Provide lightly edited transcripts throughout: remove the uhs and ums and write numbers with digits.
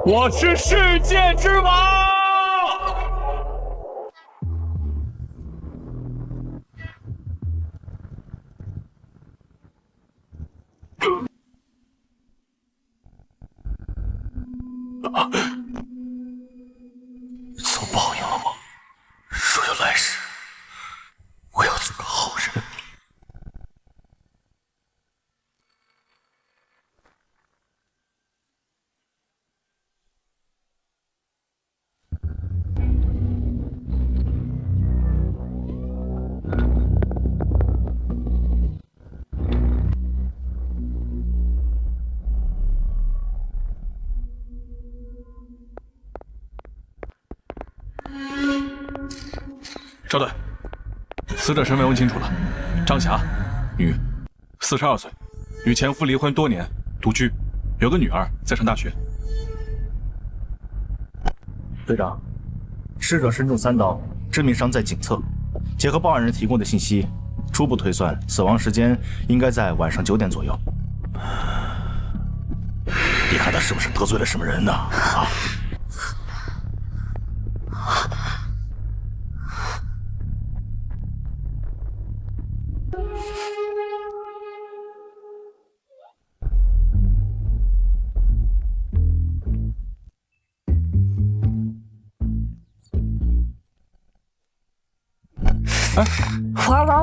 我是世界之王。遭报应了吗？若有来世，我要做个好人。稍等，死者身份问清楚了，张霞，女，42岁，与前夫离婚多年，独居，有个女儿在上大学。队长，逝者身中3刀，致命伤在颈侧。结合报案人提供的信息，初步推算死亡时间应该在晚上9点左右。你看他是不是得罪了什么人呢？啊！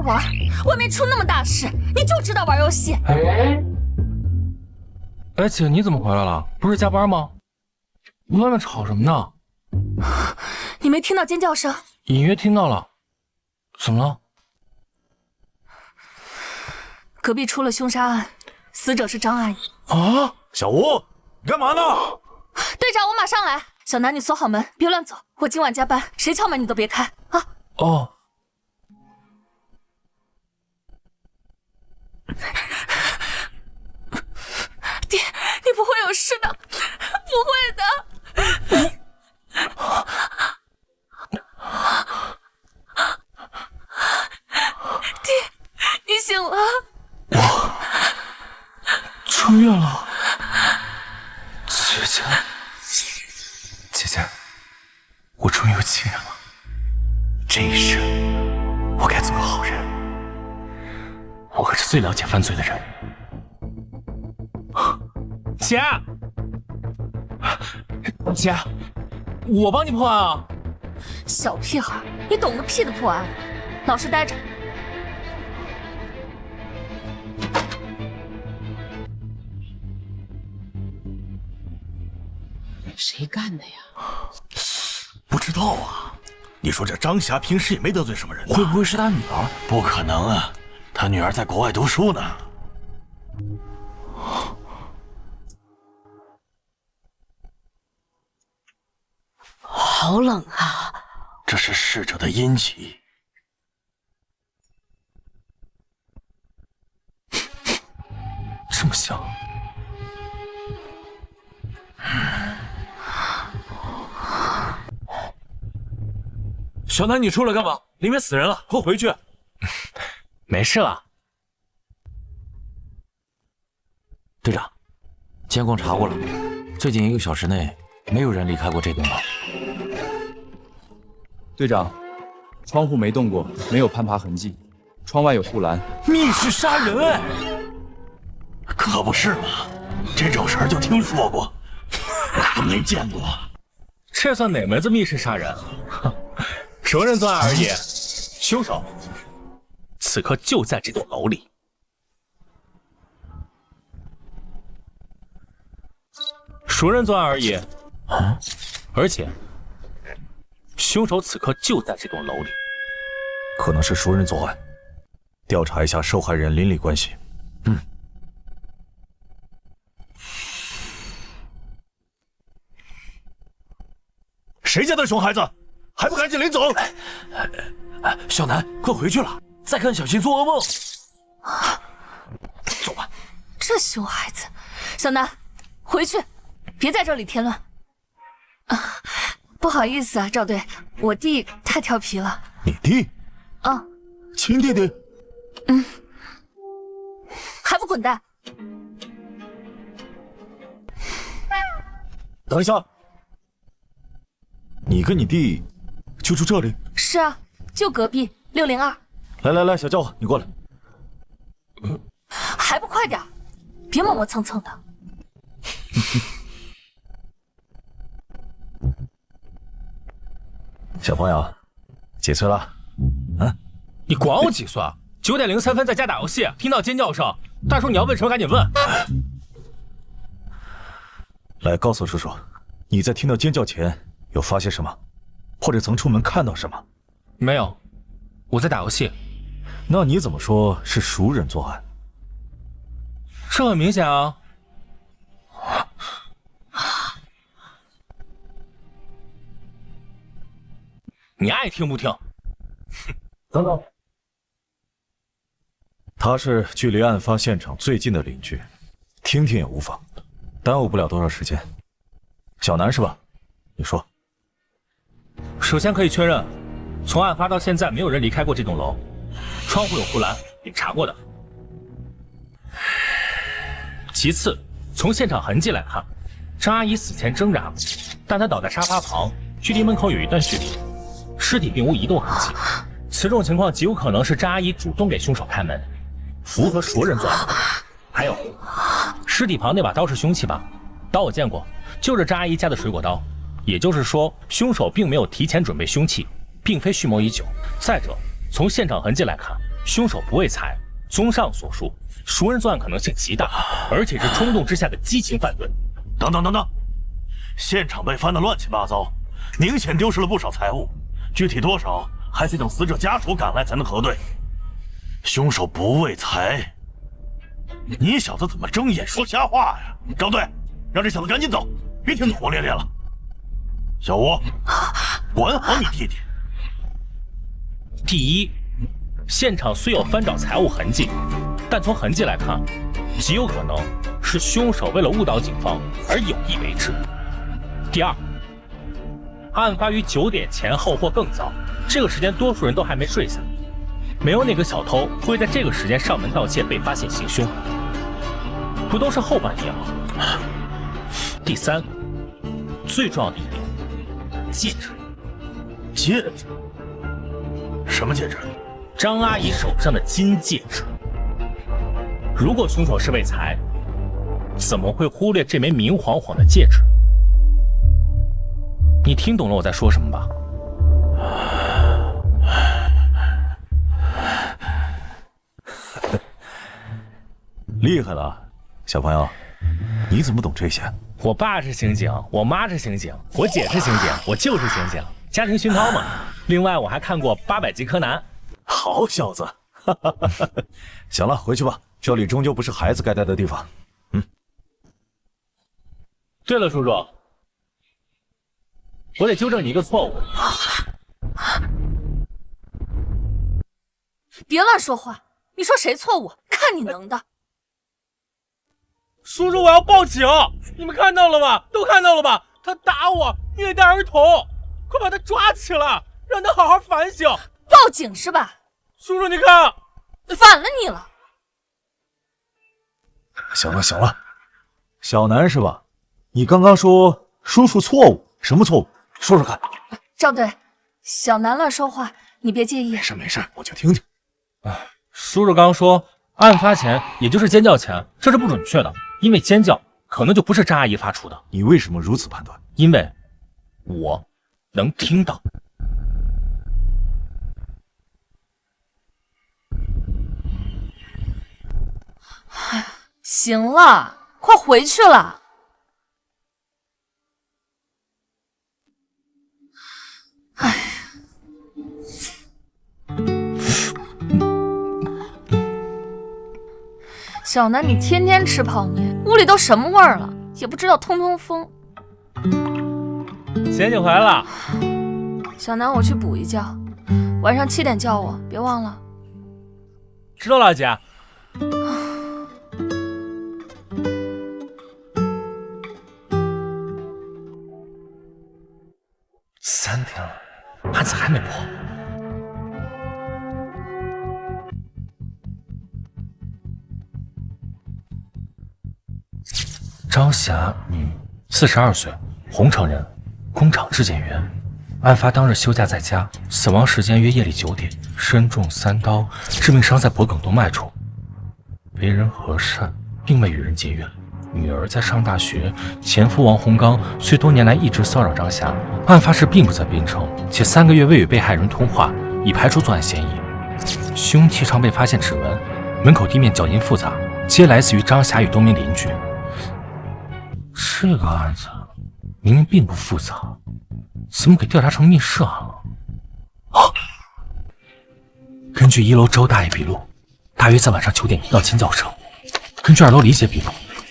玩，外面出那么大事，你就知道玩游戏。哎，姐，你怎么回来了？不是加班吗？外面吵什么呢？你没听到尖叫声？隐约听到了。怎么了？隔壁出了凶杀案，死者是张阿姨。啊！小吴，你干嘛呢？队长，我马上来。小南，你锁好门，别乱走。我今晚加班，谁敲门你都别开啊。哦。爹，你不会有事的，不会的。爹，你醒了。我出院了。姐姐，我终于有亲人了。这一世，我该做个好人。我可是最了解犯罪的人。姐，我帮你破案啊！小屁孩，你懂个屁的破案！老实待着。谁干的呀？不知道啊。你说这张霞平时也没得罪什么人，会不会是他女儿？不可能啊，他女儿在国外读书呢。好冷啊！这是逝者的阴疾。这么香。小南，你出来干嘛？里面死人了，快回去。没事了。队长，监控查过了，最近1个小时内没有人离开过这栋楼。队长，窗户没动过，没有攀爬痕迹，窗外有护栏。密室杀人哎！可不是嘛，这种事儿就听说过，可没见过。这算哪门子密室杀人？熟人作案而已，凶手此刻就在这栋楼里。熟人作案而已，而且凶手此刻就在这栋楼里。可能是熟人作案，调查一下受害人邻里关系。谁家的熊孩子，还不赶紧领走！小南，快回去了，再看小心做噩梦。走吧。这熊孩子，小南，回去，别在这里添乱。不好意思啊，赵队，我弟太调皮了。你弟？啊，亲弟弟？还不滚蛋！等一下，你跟你弟就住这里？是啊，就隔壁602。来，小叫，你过来。还不快点，别磨磨蹭蹭的。小朋友，几岁了？啊？你管我几岁？9点03分在家打游戏，听到尖叫声。大叔，你要问什么赶紧问。来，告诉叔叔，你在听到尖叫前有发现什么，或者曾出门看到什么？没有，我在打游戏。那你怎么说是熟人作案？这很明显啊。你爱听不听？等等。他是距离案发现场最近的邻居，听听也无妨，耽误不了多少时间。小南是吧？你说。首先可以确认，从案发到现在没有人离开过这栋楼，窗户有护栏，你查过的。其次，从现场痕迹来看，张阿姨死前挣扎过，但她倒在沙发旁，距离门口有一段距离，尸体并无移动痕迹。此种情况极有可能是张阿姨主动给凶手开门，符合熟人作案。还有，尸体旁那把刀是凶器吧？刀我见过，就是张阿姨家的水果刀。也就是说，凶手并没有提前准备凶器，并非蓄谋已久。再者，从现场痕迹来看，凶手不为财。综上所述，熟人作案可能性极大，而且是冲动之下的激情犯罪。等，现场被翻得乱七八糟，明显丢失了不少财物，具体多少还得等死者家属赶来才能核对。凶手不为财，你小子怎么睁眼说瞎话呀？赵队，让这小子赶紧走，别听他胡咧咧了。小吴，管好你弟弟。第一，现场虽有翻找财物痕迹，但从痕迹来看，极有可能是凶手为了误导警方而有意为之。第二，案发于9点前后或更早，这个时间多数人都还没睡下，没有哪个小偷会在这个时间上门盗窃被发现行凶，不都是后半夜吗？第三，最重要的一点，戒指。戒指？什么戒指？张阿姨手上的金戒指。如果凶手是为财，怎么会忽略这枚明晃晃的戒指？你听懂了我在说什么吧？厉害了，小朋友，你怎么懂这些？我爸是刑警，我妈是刑警，我姐是刑警，我就是刑警，家庭熏陶嘛。另外我还看过800集柯南。好小子！行了，回去吧，这里终究不是孩子该待的地方。对了，叔叔，我得纠正你一个错误。别乱说话，你说谁错误？看你能的！叔叔，我要报警！你们看到了吗？都看到了吧？他打我，虐待儿童，快把他抓起来，让他好好反省。报警是吧？叔叔，你看，反了你了！行了，小南是吧？你刚刚说叔叔错误，什么错误？说说看。赵队，小南乱说话，你别介意。没事，我就听听。叔叔刚说，案发前，也就是尖叫前，这是不准确的，因为尖叫可能就不是张阿姨发出的。你为什么如此判断？因为我能听到。行了，快回去了。哎，小南，你天天吃泡面，屋里都什么味儿了？也不知道通通风。姐，你回来了。小南，我去补一觉，晚上7点叫我，别忘了。知道了，姐。3天了，案子还没破。张霞，女，42岁，洪城人，工厂质检员，案发当日休假在家，死亡时间约夜里9点，身中3刀，致命伤在脖颈动脉处。为人和善，并未与人结怨。女儿在上大学，前夫王洪刚虽多年来一直骚扰张霞，案发时并不在滨城，且3个月未与被害人通话，已排除作案嫌疑。凶器常被发现指纹，门口地面脚印复杂，皆来自于张霞与多名邻居。这个案子明明并不复杂，怎么给调查成密室案了？根据1楼周大爷笔录，大约在晚上9点听到尖叫声。根据2楼李姐笔录，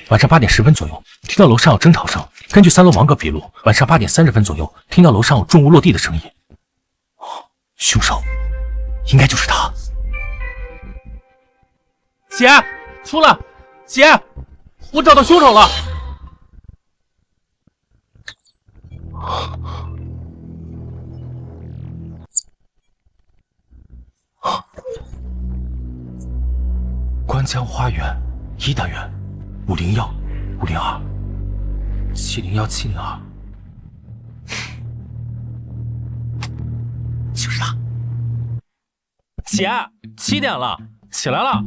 晚上8点10分左右听到楼上有争吵声。根据3楼王哥笔录，晚上8点30分左右听到楼上有重物落地的声音。凶手应该就是他。姐，出来！姐，我找到凶手了！关江花园1单元501-502-701-702，就是他。姐，7点了，起来了。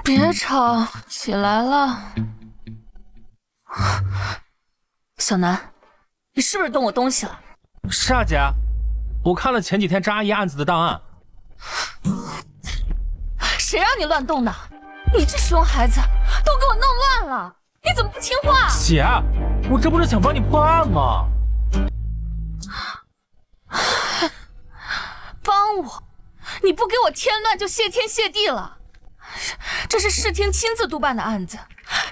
别吵，起来了。小南，你是不是动我东西了？是啊，姐，我看了前几天张阿姨案子的档案。谁让你乱动的？你这熊孩子，都给我弄乱了！你怎么不听话？姐，我这不是想帮你破案吗？帮我？你不给我添乱就谢天谢地了。这是市厅亲自督办的案子，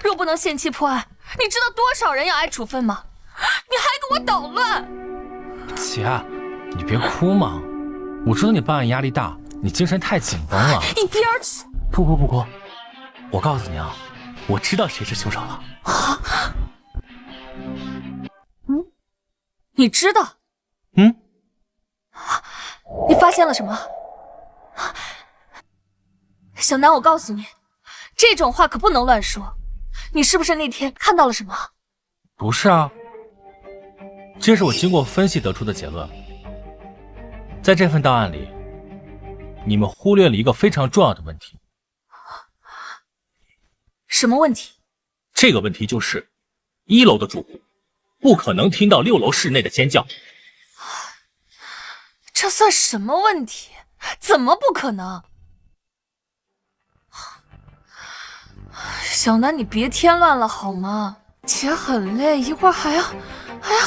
若不能限期破案，你知道多少人要挨处分吗？你还给我捣乱！姐，你别哭嘛，我知道你办案压力大，你精神太紧绷了。一边去！不哭，我告诉你啊，我知道谁是凶手了。你知道？你发现了什么？小南，我告诉你，这种话可不能乱说。你是不是那天看到了什么？不是啊，这是我经过分析得出的结论。在这份档案里，你们忽略了一个非常重要的问题。什么问题？这个问题就是1楼的住户不可能听到6楼室内的尖叫。这算什么问题？怎么不可能？小南，你别添乱了好吗？姐很累，一会儿还要……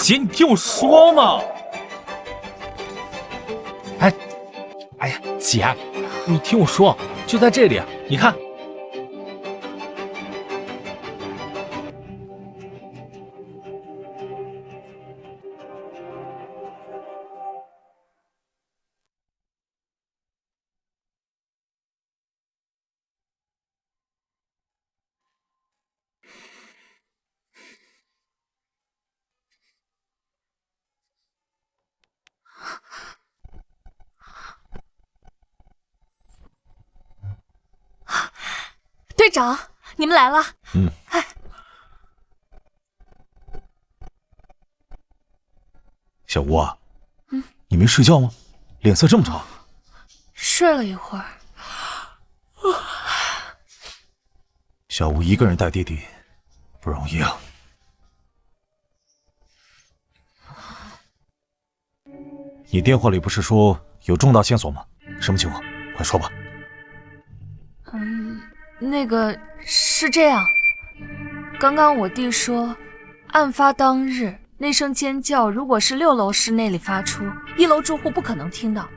姐，你听我说嘛！哎呀，姐，你听我说，就在这里，你看。队长，你们来了。小吴啊，你没睡觉吗？脸色这么差。睡了一会儿。小吴一个人带弟弟，不容易啊。你电话里不是说有重大线索吗？什么情况？快说吧。那个是这样，刚刚我弟说，案发当日那声尖叫如果是6楼室内里发出，1楼住户不可能听到，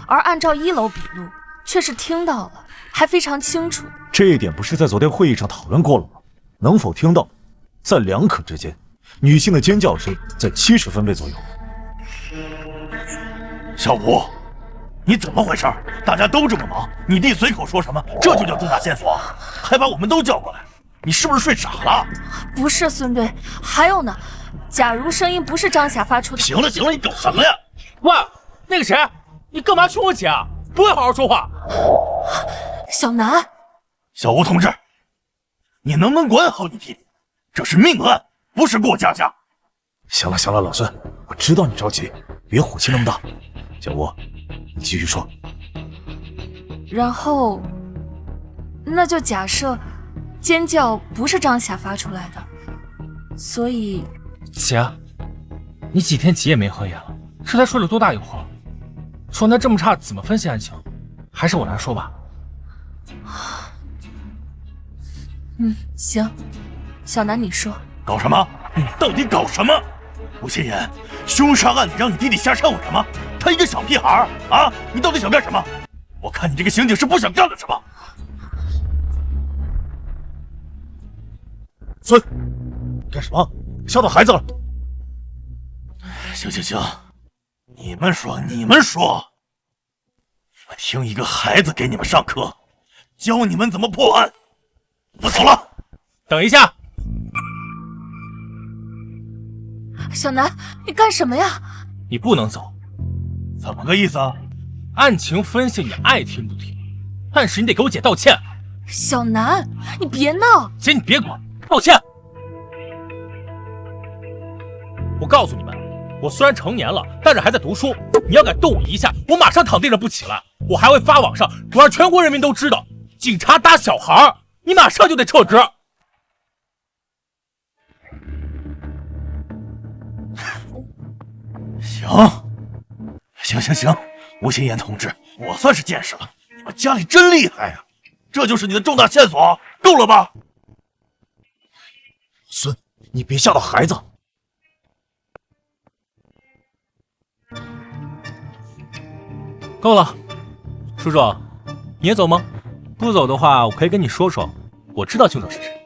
而按照1楼笔录，却是听到了，还非常清楚。这一点不是在昨天会议上讨论过了吗？能否听到，在2可之间，女性的尖叫声在70分贝左右。小吴，你怎么回事？大家都这么忙，你弟随口说什么，这就叫重大线索，还把我们都叫过来，你是不是睡傻了？不是，孙队，还有呢，假如声音不是张霞发出的……行了，你搞什么呀？喂，那个谁，你干嘛凶我姐啊？不会好好说话。小南，小吴同志，你能不能管好你弟弟？这是命案，不是过家家。行了行了，老孙，我知道你着急，别火气那么大。小吴，你继续说。然后，那就假设尖叫不是张霞发出来的，所以姐，你几天几夜没合眼了？这才睡了多大一会儿？状态这么差，怎么分析案情？还是我来说吧。行，小南你说。搞什么？你到底搞什么？吴心言，凶杀案里让你弟弟瞎掺和什么？他一个小屁孩啊！你到底想干什么？我看你这个刑警是不想干了是吧？孙，干什么？吓到孩子了？行，你们说，我听一个孩子给你们上课，教你们怎么破案。我走了。等一下，小南，你干什么呀？你不能走。怎么个意思啊？案情分析你爱听不听，但是你得给我姐道歉。小南，你别闹。姐，你别管，道歉。我告诉你们，我虽然成年了，但是还在读书。你要敢动我一下，我马上躺地上不起来。我还会发网上，我让全国人民都知道，警察打小孩，你马上就得撤职。行，吴心言同志，我算是见识了，你们家里真厉害啊！这就是你的重大线索，够了吧？孙，你别吓到孩子。够了，叔叔，你也走吗？不走的话，我可以跟你说说，我知道凶手是谁，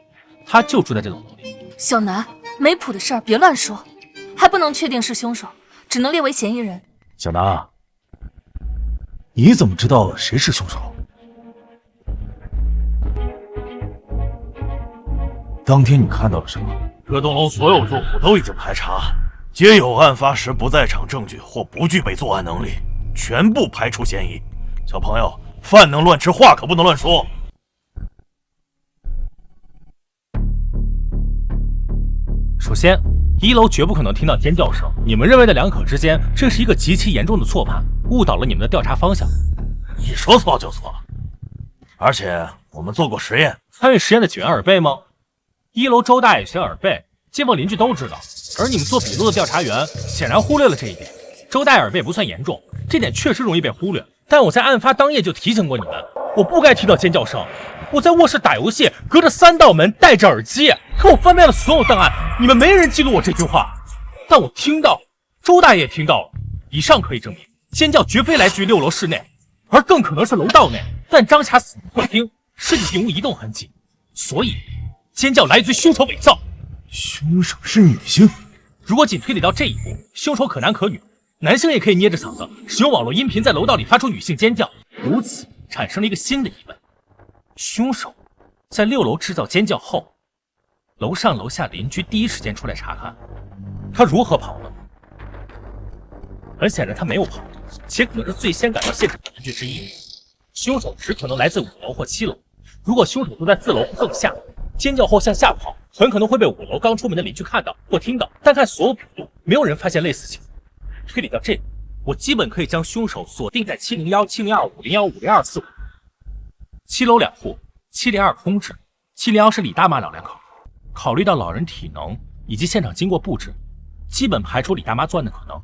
他就住在这栋楼里。小南，没谱的事儿别乱说，还不能确定是凶手，只能列为嫌疑人。小南，你怎么知道谁是凶手？当天你看到了什么？这栋楼所有住户都已经排查，皆有案发时不在场证据或不具备作案能力，全部排除嫌疑。小朋友，饭能乱吃，话可不能乱说。首先，1楼绝不可能听到尖叫声。你们认为的两可之间，这是一个极其严重的错判，误导了你们的调查方向。你说错就错，而且我们做过实验。参与实验的几员耳背吗？1楼周大爷选耳背，街坊邻居都知道。而你们做笔录的调查员显然忽略了这一点。周大爷耳背不算严重，这点确实容易被忽略。但我在案发当夜就提醒过你们，我不该听到尖叫声。我在卧室打游戏，隔着3道门，戴着耳机，可我翻遍了所有档案，你们没人记录我这句话。但我听到，周大爷听到了。以上可以证明，尖叫绝非来自于6楼室内，而更可能是楼道内。但张霞死于客厅，尸体并无移动痕迹，所以尖叫来自于凶手伪造。凶手是女性？如果仅推理到这一步，凶手可男可女，男性也可以捏着嗓子使用网络音频在楼道里发出女性尖叫。如此产生了一个新的疑问：凶手在6楼制造尖叫后，楼上楼下邻居第一时间出来查看，他如何跑呢？很显然他没有跑，且可能是最先赶到现场的邻居之一。凶手只可能来自5楼或7楼。如果凶手住在4楼或更下，尖叫后向下跑，很可能会被5楼刚出门的邻居看到或听到。但看所有笔录，没有人发现类似情况。推理到这里，我基本可以将凶手锁定在701、702、501、50245。7楼2户，702空置，701是李大妈老两口。考虑到老人体能以及现场经过布置，基本排除李大妈作案的可能。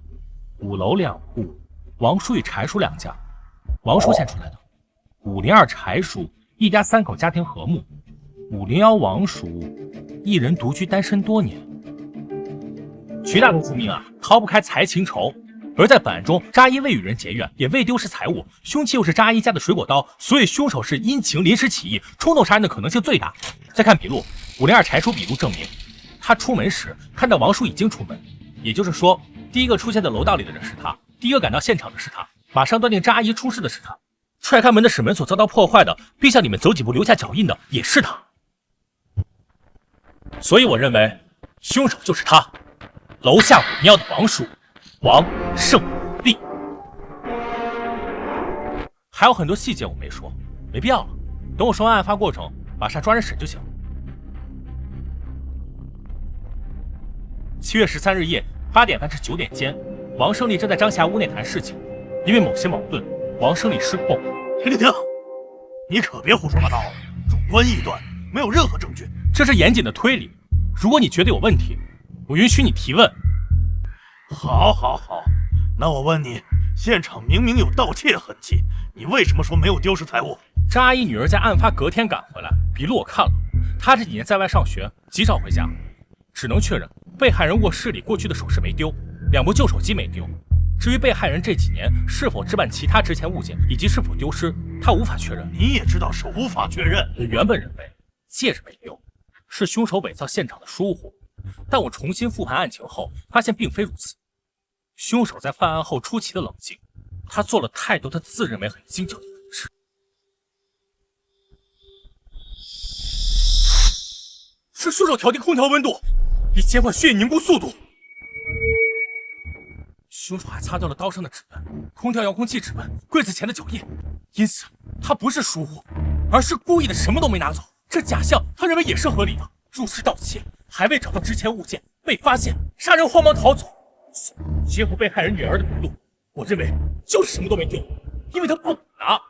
5楼2户，王叔与柴叔两家，王叔先出来的。502柴叔一家3口，家庭和睦。501王叔一人独居单身多年。绝大多数命案逃不开财情仇，而在本案中，扎伊未与人结怨，也未丢失财物，凶器又是扎伊家的水果刀，所以凶手是因情临时起意冲动杀人的可能性最大。再看笔录，502柴叔笔录证明，他出门时看到王叔已经出门，也就是说，第一个出现在楼道里的人是他，第一个赶到现场的是他，马上断定扎伊出事的是他，踹开门的使门锁遭到破坏的，并向你们走几步留下脚印的也是他。所以我认为，凶手就是他。楼下501的王叔，王胜利。还有很多细节我没说，没必要了。等我说完案发过程，马上抓人审就行。7月13日夜8点半至9点间，王胜利正在张霞屋内谈事情，因为某些矛盾，王胜利失控。停！你可别胡说八道，主观臆断，没有任何证据。这是严谨的推理，如果你觉得有问题，我允许你提问。好，那我问你，现场明明有盗窃痕迹，你为什么说没有丢失财物？张阿姨女儿在案发隔天赶回来，笔录我看了，她这几年在外上学，极少回家，只能确认被害人卧室里过去的首饰没丢，2部旧手机没丢。至于被害人这几年是否置办其他值钱物件，以及是否丢失，他无法确认。你也知道是无法确认。我原本认为戒指没丢是凶手伪造现场的疏忽，但我重新复盘案情后，发现并非如此。凶手在犯案后出奇的冷静，他做了太多他自认为很精巧的本事。是凶手调低空调温度，以减缓血液凝固速度。凶手还擦掉了刀上的指纹、空调遥控器指纹、柜子前的脚印，因此他不是疏忽，而是故意的什么都没拿走。这假象他认为也是合理的。入室盗窃，还未找到值钱物件，被发现，杀人慌忙逃走。结合被害人女儿的笔录，我认为就是什么都没丢，因为他不拿。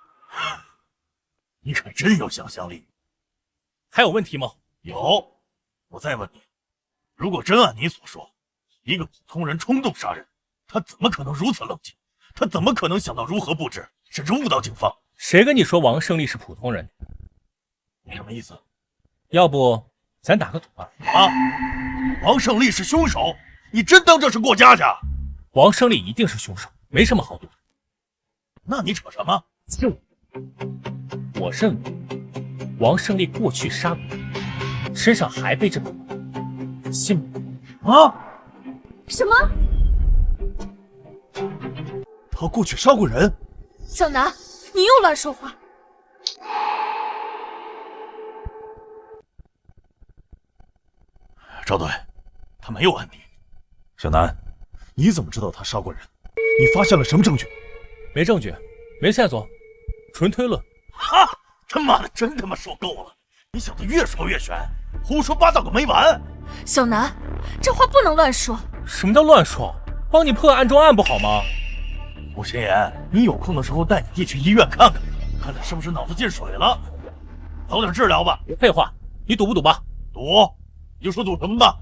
你可真有想象力。还有问题吗？有。我再问你，如果真按你所说，一个普通人冲动杀人，他怎么可能如此冷静？他怎么可能想到如何布置，甚至误导警方？谁跟你说王胜利是普通人？什么意思？要不咱打个赌吧？啊！王胜利是凶手？你真当这是过家家？王胜利一定是凶手，没什么好赌。那你扯什么？我认为王胜利过去杀过人，身上还背着笔，信吗？啊？什么？他过去杀过人？小南，你又乱说话！赵队，他没有案底。小南，你怎么知道他杀过人？你发现了什么证据？没证据，没线索，纯推论。哈！他妈的，真他妈说够了！你小子越说越玄，胡说八道个没完！小南，这话不能乱说。什么叫乱说？帮你破案中案不好吗？吴心言，你有空的时候带你弟去医院看看，看他是不是脑子进水了，早点治疗吧。别废话，你赌不赌吧？赌？你就说赌什么吧。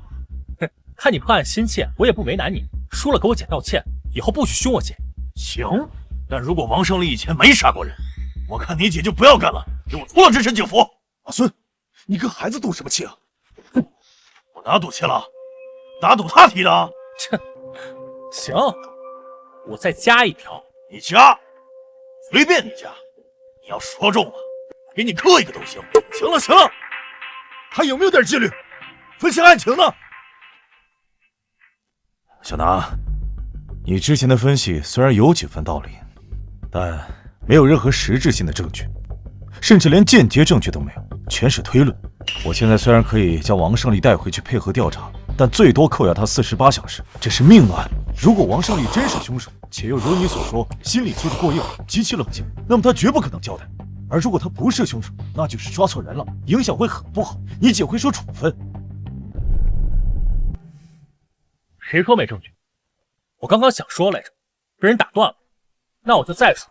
看你破案心切，我也不为难你。输了给我姐道歉，以后不许凶我姐。行，但如果王胜利以前没杀过人，我看你姐就不要干了，给我出了这身警服。阿孙，你跟孩子赌什么气啊？哼，我哪赌气了？打赌他提的啊？切，行，我再加一条。你加，随便你加。你要说中了，给你磕一个都行。行了，还有没有点纪律？分析案情呢？小南，你之前的分析虽然有几分道理，但没有任何实质性的证据，甚至连间接证据都没有，全是推论。我现在虽然可以将王胜利带回去配合调查，但最多扣押他48小时，这是命案。如果王胜利真是凶手，且又如你所说心理素质过硬，极其冷静，那么他绝不可能交代。而如果他不是凶手，那就是抓错人了，影响会很不好，你姐会受处分。谁说没证据？我刚刚想说来着，被人打断了。那我就再说。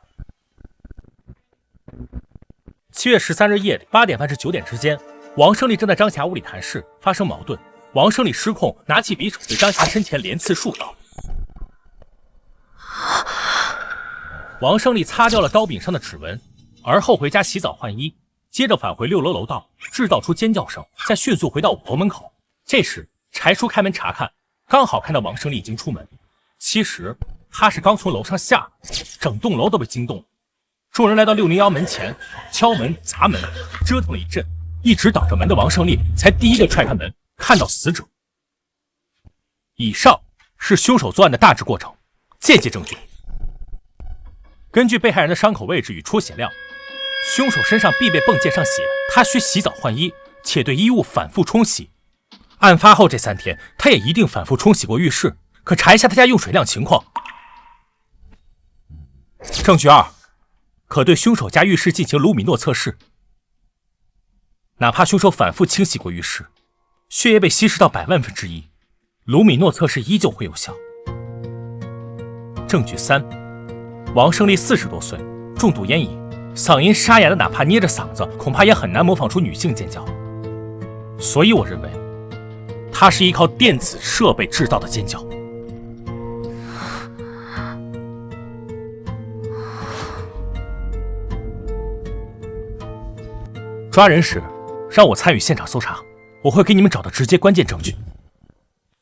7月13日夜里8点半至9点之间，王胜利正在张霞屋里谈事，发生矛盾。王胜利失控，拿起匕首对张霞身前连刺数刀。王胜利擦掉了刀柄上的指纹，而后回家洗澡换衣，接着返回6楼楼道，制造出尖叫声，再迅速回到5楼门口。这时柴叔开门查看，刚好看到王胜利已经出门。其实他是刚从楼上下来，整栋楼都被惊动了。众人来到601门前，敲门砸门，折腾了一阵，一直挡着门的王胜利才第一个踹开门，看到死者。以上是凶手作案的大致过程。间接证据，根据被害人的伤口位置与出血量，凶手身上必被泵溅上血，他需洗澡换衣，且对衣物反复冲洗。案发后这3天，他也一定反复冲洗过浴室。可查一下他家用水量情况。证据2，可对凶手家浴室进行卢米诺测试。哪怕凶手反复清洗过浴室，血液被稀释到100万分之一，卢米诺测试依旧会有效。证据3，王胜利40多岁，重度烟瘾，嗓音沙哑的，哪怕捏着嗓子，恐怕也很难模仿出女性尖叫。所以我认为，他是依靠电子设备制造的尖叫。抓人时，让我参与现场搜查，我会给你们找到直接关键证据。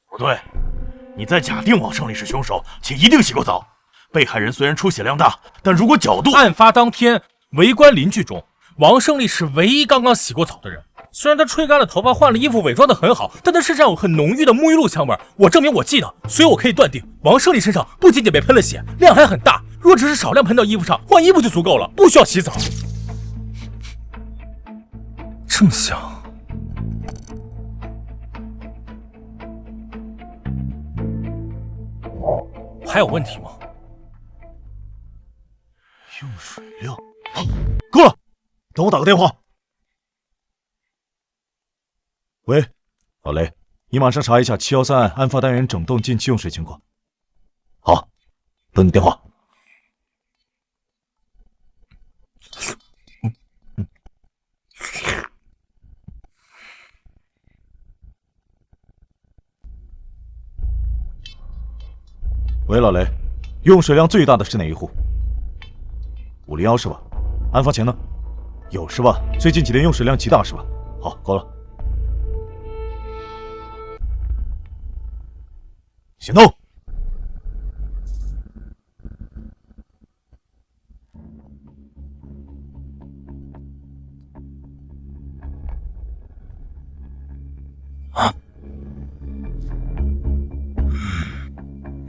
不对，你在假定王胜利是凶手，且一定洗过澡。被害人虽然出血量大，但如果角度……案发当天，围观邻居中，王胜利是唯一刚刚洗过澡的人。虽然他吹干了头发，换了衣服，伪装得很好，但他身上有很浓郁的沐浴露香味。我证明我记得，所以我可以断定，王胜利身上不仅仅被喷了血，量还很大。若只是少量喷到衣服上，换衣服就足够了，不需要洗澡。这么想，还有问题吗？用水量，够了，等我打个电话。喂，老雷，你马上查一下713案案发单元整栋进气用水情况。好，等你电话。喂，老雷，用水量最大的是哪一户？501是吧？案发前呢？有是吧？最近几天用水量极大是吧？好，够了。行动！啊？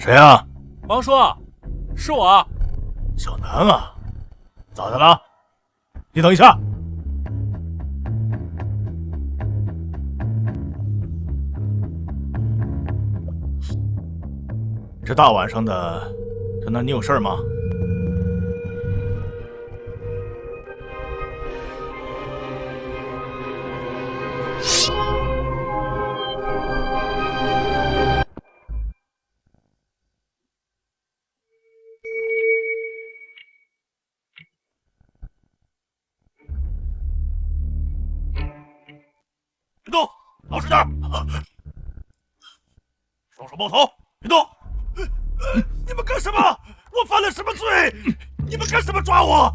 谁啊？王叔，是我。小南啊，咋的了？你等一下。这大晚上的，小南，你有事吗？别动，老实点，双手抱头，别动。你们干什么？我犯了什么罪？你们干什么抓我？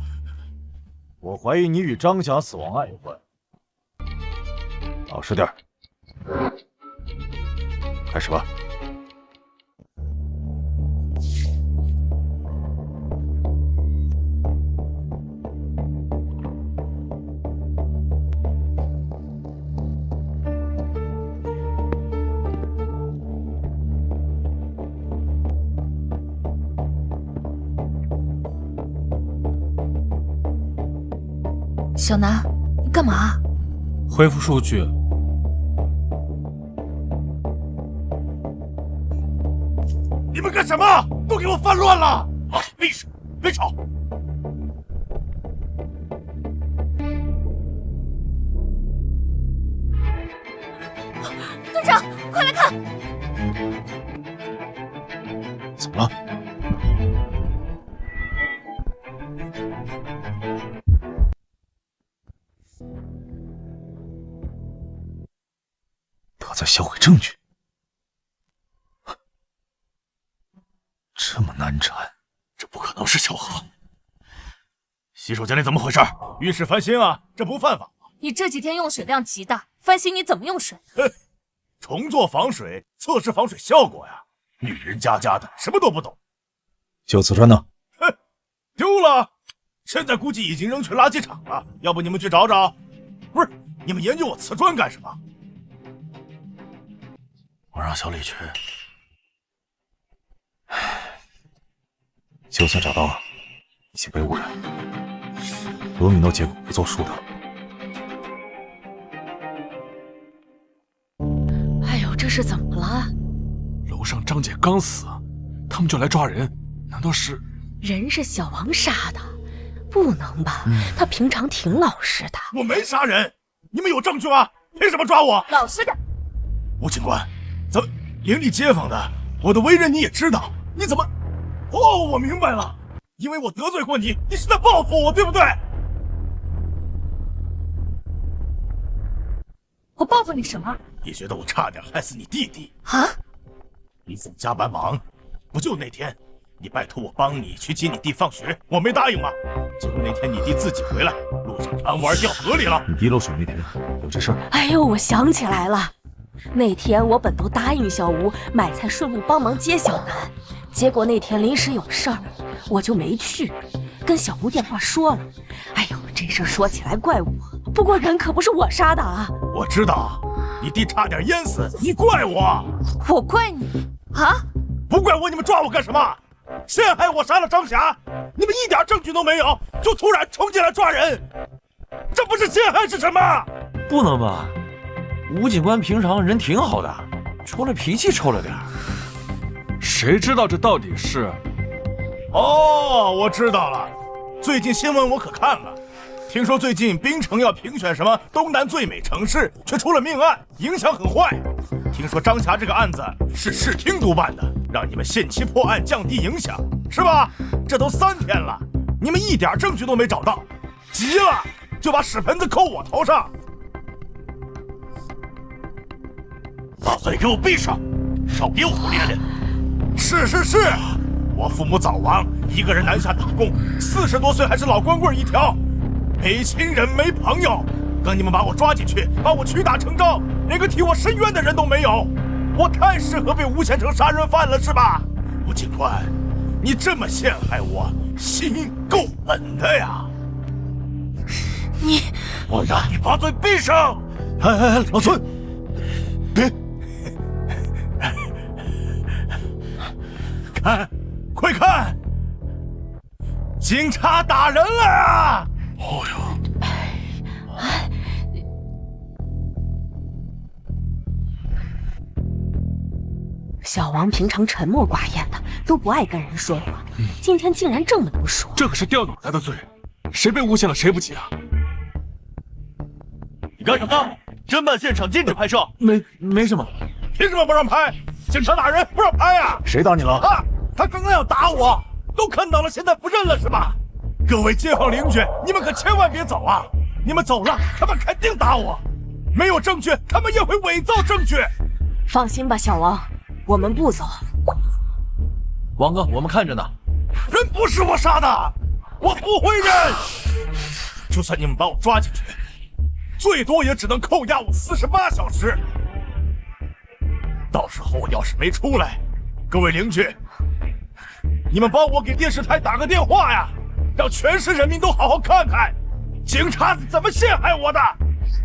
我怀疑你与张霞死亡案有关。老实点，开始吧。小南，你干嘛？恢复数据。你们干什么？都给我翻乱了！闭声，别吵。队长，快来看！怎么了？他在销毁证据，这么难缠，这不可能是巧合。洗手间里怎么回事？浴室翻新啊，这不犯法。你这几天用水量极大，翻新你怎么用水？重做防水，测试防水效果呀。女人家家的，什么都不懂。旧瓷砖呢？丢了，现在估计已经扔去垃圾场了。要不你们去找找？不是，你们研究我瓷砖干什么？我让小李去。就算找到了，已经被污染。罗米诺结果不作数的。哎呦，这是怎么了？楼上张姐刚死，他们就来抓人，难道是？人是小王杀的，不能吧？他平常挺老实的。我没杀人，你们有证据吗？凭什么抓我？老实点。吴警官，邻里街坊的，我的为人你也知道，你怎么？哦，我明白了，因为我得罪过你，你是在报复我，对不对？我报复你什么？你觉得我差点害死你弟弟啊？你总加班忙，不就那天你拜托我帮你去接你弟放学，我没答应吗？结果那天你弟自己回来，路上贪玩掉河里了。你弟漏水那天有这事儿？哎呦，我想起来了，那天我本都答应小吴买菜顺路帮忙接小南，结果那天临时有事儿，我就没去，跟小吴电话说了。哎呦，这事儿说起来怪我，不过人可不是我杀的啊。我知道，你弟差点淹死，你怪我？我怪你啊？不怪我，你们抓我干什么？陷害我杀了张霞，你们一点证据都没有，就突然冲进来抓人，这不是陷害是什么？不能吧？吴警官平常人挺好的，除了脾气臭了点儿。谁知道这到底是？哦，我知道了，最近新闻我可看了，听说最近槟城要评选什么东南最美城市，却出了命案，影响很坏。听说张霞这个案子是市厅督办的，让你们限期破案，降低影响，是吧？这都3天了，你们一点证据都没找到，急了就把屎盆子扣我头上。把嘴给我闭上，少给我胡咧咧。是，我父母早亡，一个人南下打工，40多岁还是老光棍一条，没亲人没朋友。等你们把我抓进去，把我屈打成招，连个替我伸冤的人都没有，我太适合被诬陷成杀人犯了，是吧？吴警官，你这么陷害我，心够狠的呀！我让你把嘴闭上！哎，老孙，别！看，快看，警察打人了啊！哦哟！小王平常沉默寡言的，都不爱跟人说话，今天竟然这么能说，这可是掉脑袋的罪，谁被诬陷了谁不急啊？你干什么呢？侦办现场禁止拍摄。没什么。凭什么不让拍？警察打人不让拍啊？谁打你了？啊！他刚刚要打我，都看到了，现在不认了是吧？各位街坊邻居，你们可千万别走啊！你们走了，他们肯定打我。没有证据，他们也会伪造证据。放心吧，小王，我们不走。王哥，我们看着呢。人不是我杀的，我不会认。就算你们把我抓进去，最多也只能扣押我48小时。到时候我要是没出来，各位邻居，你们帮我给电视台打个电话呀，让全市人民都好好看看警察是怎么陷害我的，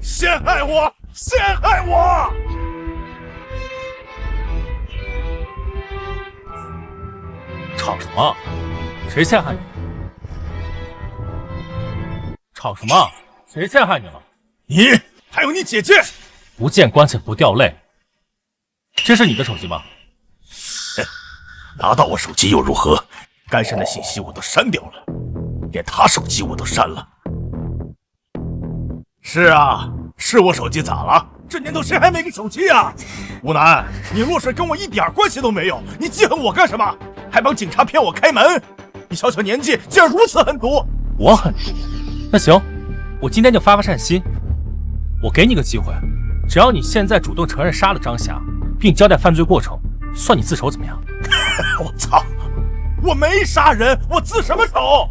陷害我，陷害我！吵什么？谁陷害你？吵什么？谁陷害你了？你还有你姐姐！不见棺材不掉泪。这是你的手机吗？拿到我手机又如何？该删的信息我都删掉了，连他手机我都删了。是啊，是我手机咋了？这年头谁还没个手机啊？吴楠，你落水跟我一点关系都没有，你记恨我干什么？还帮警察骗我开门？你小小年纪竟然如此狠毒！我狠毒？那行，我今天就发善心，我给你个机会，只要你现在主动承认杀了张霞，并交代犯罪过程，算你自首，怎么样？我操！我没杀人，我自什么首？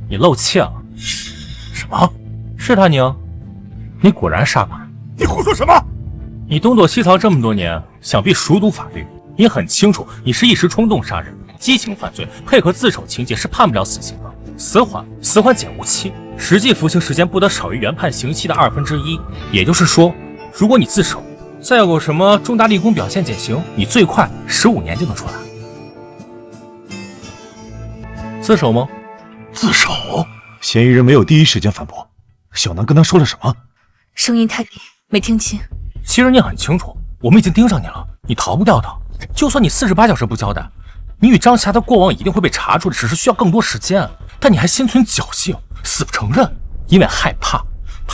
你露怯了。什么？是他宁？你果然杀过人。你胡说什么？你东躲西藏这么多年，想必熟读法律，你很清楚，你是一时冲动杀人，激情犯罪，配合自首情节是判不了死刑的。死缓减无期，实际服刑时间不得少于原判刑期的1/2。也就是说，如果你自首，再有什么重大立功表现减刑，你最快15年就能出来。自首吗？自首？嫌疑人没有第一时间反驳。小南跟他说了什么？声音太低，没听清。其实你很清楚，我们已经盯上你了，你逃不掉的。就算你48小时不交代，你与张霞的过往一定会被查出的，只是需要更多时间。但你还心存侥幸，死不承认，因为害怕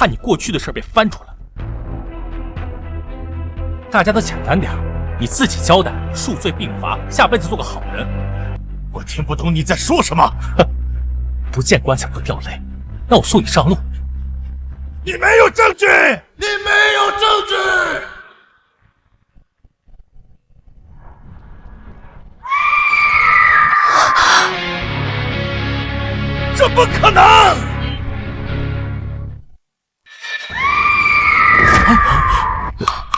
你过去的事被翻出来。大家都简单点，你自己交代，数罪并罚，下辈子做个好人。我听不懂你在说什么。哼，不见棺材不掉泪，那我送你上路。你没有证据，你没有证据。这不可能！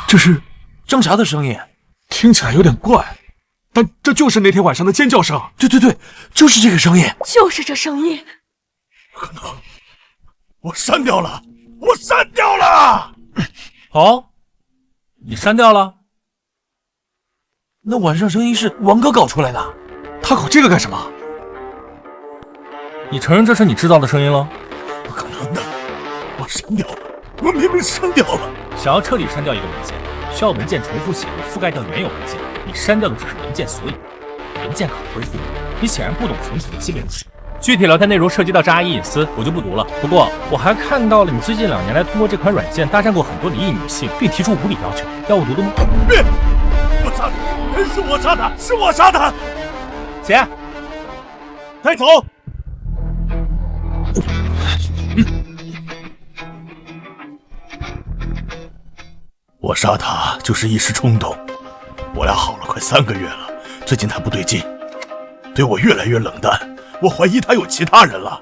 这是张霞的声音，听起来有点怪，但这就是那天晚上的尖叫声。对，就是这个声音，就是这声音。不可能！我删掉了，我删掉了。哦，你删掉了？那晚上声音是王哥搞出来的，他搞这个干什么？你承认这是你制造的声音了？不可能的，我删掉了，我明明删掉了。想要彻底删掉一个文件，需要文件重复写入覆盖掉原有文件。你删掉的只是文件索引，文件可恢复。你显然不懂存储的基本知识。具体聊天内容涉及到张阿姨隐私，我就不读了。不过我还看到了你最近2年来通过这款软件搭讪过很多离异女性，并提出无理要求，要我读的吗？别！我杀他！是我杀他！是我杀他！姐，带走！我杀他就是一时冲动，我俩好了快3个月了，最近他不对劲，对我越来越冷淡，我怀疑他有其他人了。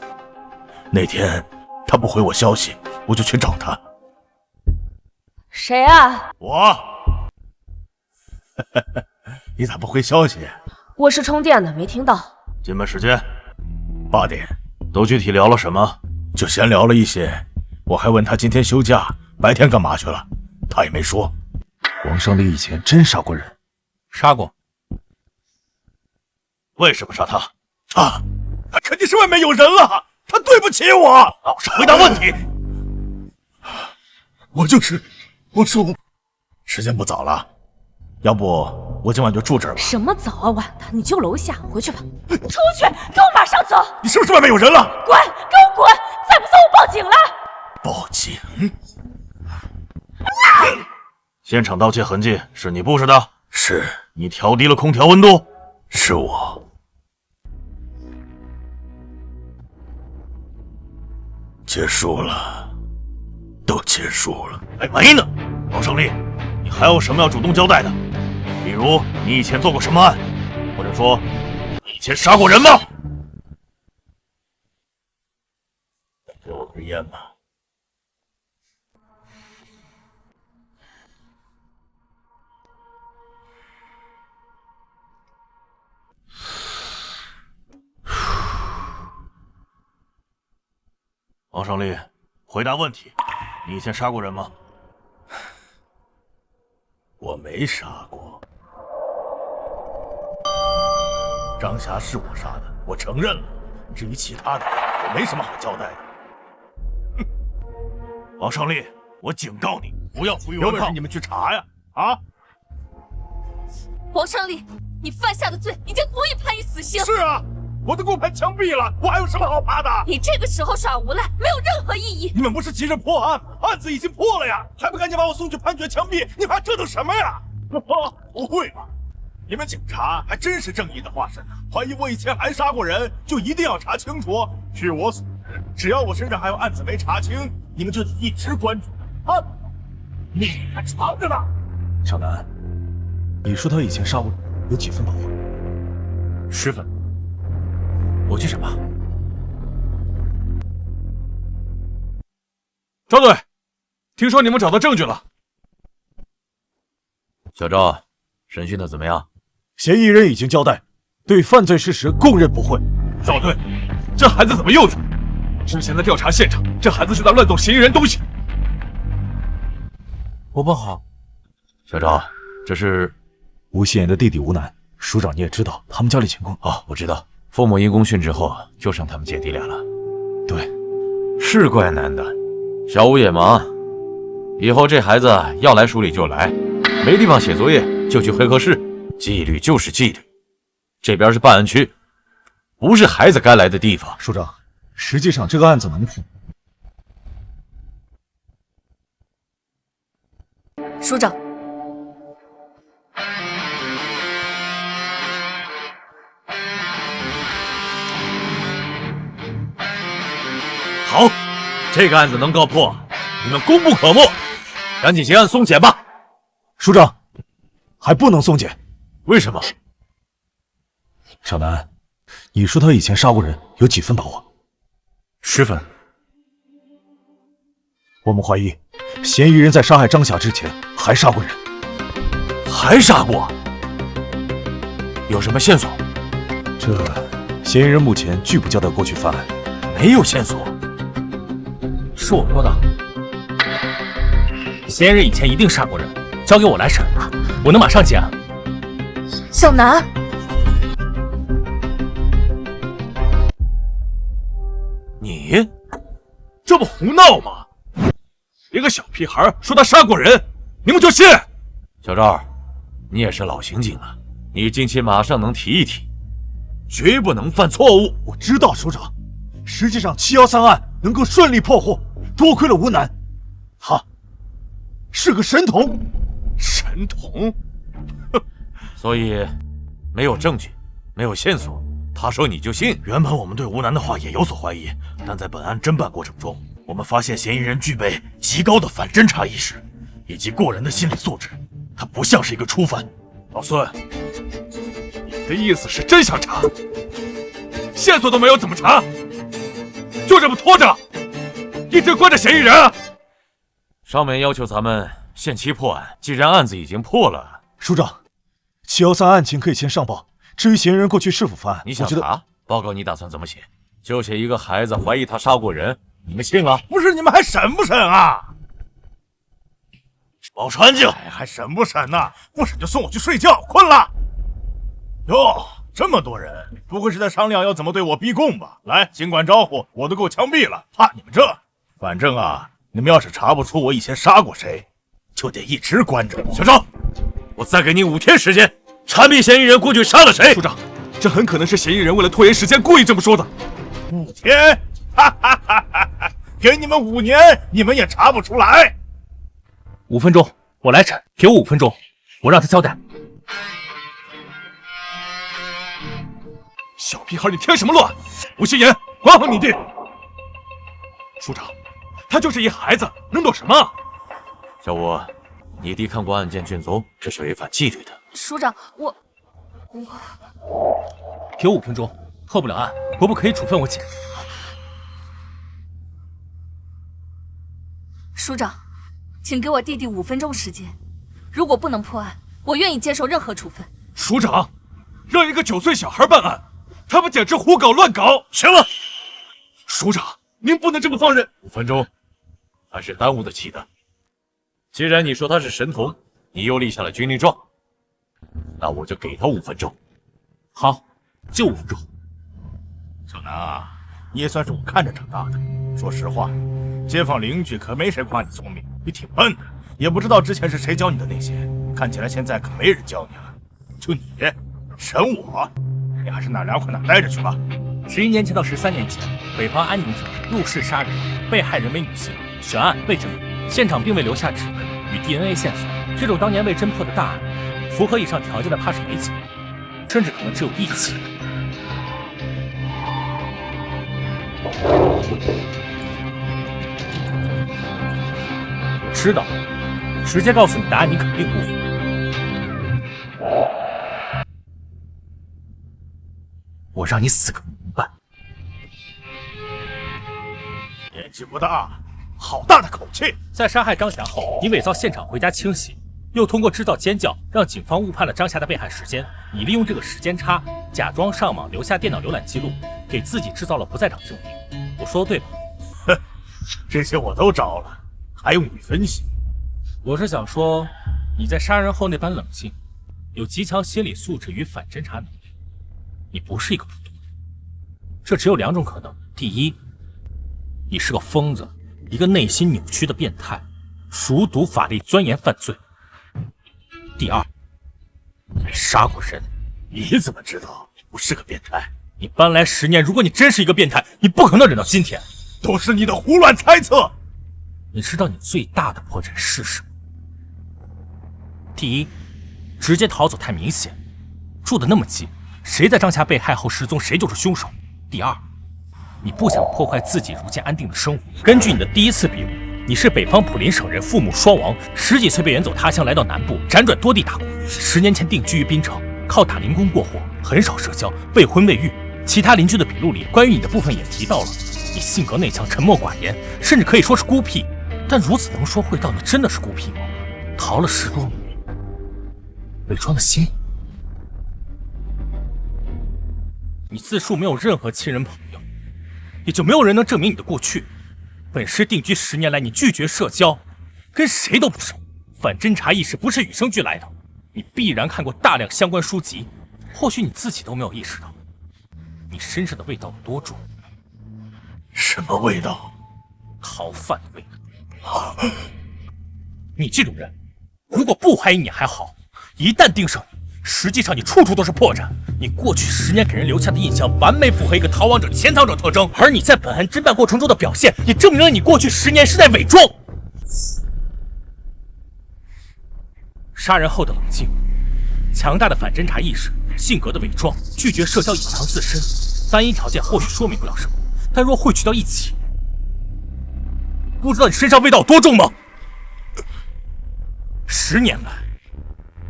那天他不回我消息，我就去找他。谁啊？我。你咋不回消息？我是充电的，没听到。进门时间8点。都具体聊了什么？就闲聊了一些，我还问他今天休假，白天干嘛去了，他也没说。王胜利以前真杀过人？杀过。为什么杀他？他肯定是外面有人了，他对不起我。老实回答问题。我说，时间不早了，要不我今晚就住这儿吧。什么早啊晚的，你就楼下，回去吧。出去，给我马上走！你是不是外面有人了？滚，给我滚！再不走我报警了。报警？现场盗窃痕迹是你布置的？是。你调低了空调温度？是我。结束了，都结束了。还没呢，王胜利，你还有什么要主动交代的？比如你以前做过什么案，或者说你以前杀过人吗？给我根烟吧。王胜利，回答问题，你以前杀过人吗？我没杀过。张霞是我杀的，我承认了。至于其他的，我没什么好交代的。哼！王胜利，我警告你，不要负隅顽抗。有本事你们去查呀！啊！王胜利，你犯下的罪已经足以判以死刑。是啊。我都给我拍枪毙了，我还有什么好怕的？你这个时候耍无赖没有任何意义。你们不是急着破案吗？案子已经破了呀，还不赶紧把我送去判决枪毙？你怕折腾什么呀？不会吧？你们警察还真是正义的化身，怀疑我以前还杀过人，就一定要查清楚。据我所知，只要我身上还有案子没查清，你们就一直关注啊，命还长着呢。小南，你说他以前杀过人，有几分把握？10分。我去审吧。赵队，听说你们找到证据了。小赵，审讯的怎么样？嫌疑人已经交代，对犯罪事实供认不讳。赵队，这孩子怎么又在？之前在调查现场，这孩子是在乱动嫌疑人东西。我不好。小赵，这是吴心言的弟弟吴南，署长你也知道他们家里情况。哦，我知道。父母因公殉职后，就剩他们姐弟俩了。对，是怪难的。小吴也忙，以后这孩子要来署里就来，没地方写作业就去会客室，纪律就是纪律。这边是办案区，不是孩子该来的地方。署长，实际上这个案子能破。署长，好，这个案子能告破，你们功不可没，赶紧结案送检吧。署长，还不能送检。为什么？小南，你说他以前杀过人，有几分把握？10分。我们怀疑，嫌疑人在杀害张霞之前还杀过人。还杀过？有什么线索？这嫌疑人目前拒不交代过去犯案，没有线索。是我说的，嫌疑人以前一定杀过人，交给我来审，我能马上结案。小南，你这不胡闹吗？一个小屁孩说他杀过人，你们就信？小赵，你也是老刑警了，你近期马上能提一提，绝不能犯错误。我知道，署长。实际上713案能够顺利破获，多亏了吴南，他是个神童。神童？所以没有证据，没有线索，他说你就信？原本我们对吴南的话也有所怀疑，但在本案侦办过程中，我们发现嫌疑人具备极高的反侦查意识以及过人的心理素质，他不像是一个初犯。老孙，你的意思是真想查？线索都没有怎么查？就这么拖着，一直关着嫌疑人啊？上面要求咱们限期破案，既然案子已经破了，署长，713案情可以先上报。至于嫌疑人过去是否犯案，你想查报告，你打算怎么写？就写一个孩子怀疑他杀过人，你们信了？不是，你们还审不审啊？保持安静！还审不审呢？不审就送我去睡觉，困了。哟，这么多人，不会是在商量要怎么对我逼供吧？来，尽管招呼，我都够枪毙了，怕你们这？反正啊，你们要是查不出我以前杀过谁，就得一直关着。小赵，我再给你5天时间，查明嫌疑人过去杀了谁。署长，这很可能是嫌疑人为了拖延时间故意这么说的。5天？哈哈哈哈哈！给你们5年，你们也查不出来。5分钟，我来审，给我5分钟，我让他交代。小屁孩，你添什么乱？吴心言，管好你弟。署长，他就是一孩子，能懂什么？小吴，你弟看过案件卷宗，这是违反纪律的。署长，我给我5分钟，破不了案，伯伯可以处分我姐。署长，请给我弟弟5分钟时间，如果不能破案，我愿意接受任何处分。署长，让一个9岁小孩办案，他们简直胡搞乱搞！行了，署长，您不能这么放任。5分钟，还是耽误得起的。既然你说他是神童，你又立下了军令状，那我就给他5分钟。好，就5分钟。小南啊，你也算是我看着长大的。说实话，街坊邻居可没谁夸你聪明，你挺笨的，也不知道之前是谁教你的那些，看起来现在可没人教你了。就你审我，你还是哪凉快哪待着去吧。11年前到13年前，北方安宁省入室杀人，被害人为女性，悬案未证明，现场并未留下指纹与 DNA 线索。这种当年未侦破的大案，符合以上条件的怕是没几个，甚至可能只有1起。知道，直接告诉你答案，你肯定不服。我让你死个明白。年纪不大，好大的口气！在杀害张霞后，你伪造现场回家清洗，又通过制造尖叫让警方误判了张霞的被害时间。你利用这个时间差，假装上网留下电脑浏览记录，给自己制造了不在场证明。我说的对吧？哼，这些我都招了，还用你分析？我是想说，你在杀人后那般冷静，有极强心理素质与反侦查能力，你不是一个普通人。这只有2种可能：第一，你是个疯子，一个内心扭曲的变态，熟读法律，钻研犯罪；第二，你杀过人。你怎么知道我是个变态？你搬来10年，如果你真是一个变态，你不可能忍到今天。都是你的胡乱猜测。你知道你最大的破绽是什么？第一，直接逃走太明显，住得那么近，谁在张霞被害后失踪，谁就是凶手。第二，你不想破坏自己如今安定的生活。根据你的第一次笔录，你是北方普林省人，父母双亡，10几岁被远走他乡，来到南部，辗转多地打工。10年前定居于槟城，靠打零工过活，很少社交，未婚未育。其他邻居的笔录里关于你的部分也提到了，你性格内向，沉默寡言，甚至可以说是孤僻。但如此能说会道，你真的是孤僻吗？逃了10多年，伪装的心。你自述没有任何亲人朋友，也就没有人能证明你的过去。本市定居10年来，你拒绝社交，跟谁都不熟。反侦查意识不是与生俱来的，你必然看过大量相关书籍，或许你自己都没有意识到，你身上的味道有多重。什么味道？逃犯的味道。你这种人，如果不怀疑你还好，一旦盯上你，实际上你处处都是破绽。你过去10年给人留下的印象完美符合一个逃亡者、潜逃者特征，而你在本案侦办过程中的表现，也证明了你过去10年是在伪装。杀人后的冷静，强大的反侦查意识，性格的伪装，拒绝社交，隐藏自身，单一条件或许说明不了什么，但若汇聚到一起，不知道你身上味道有多重吗？10年来，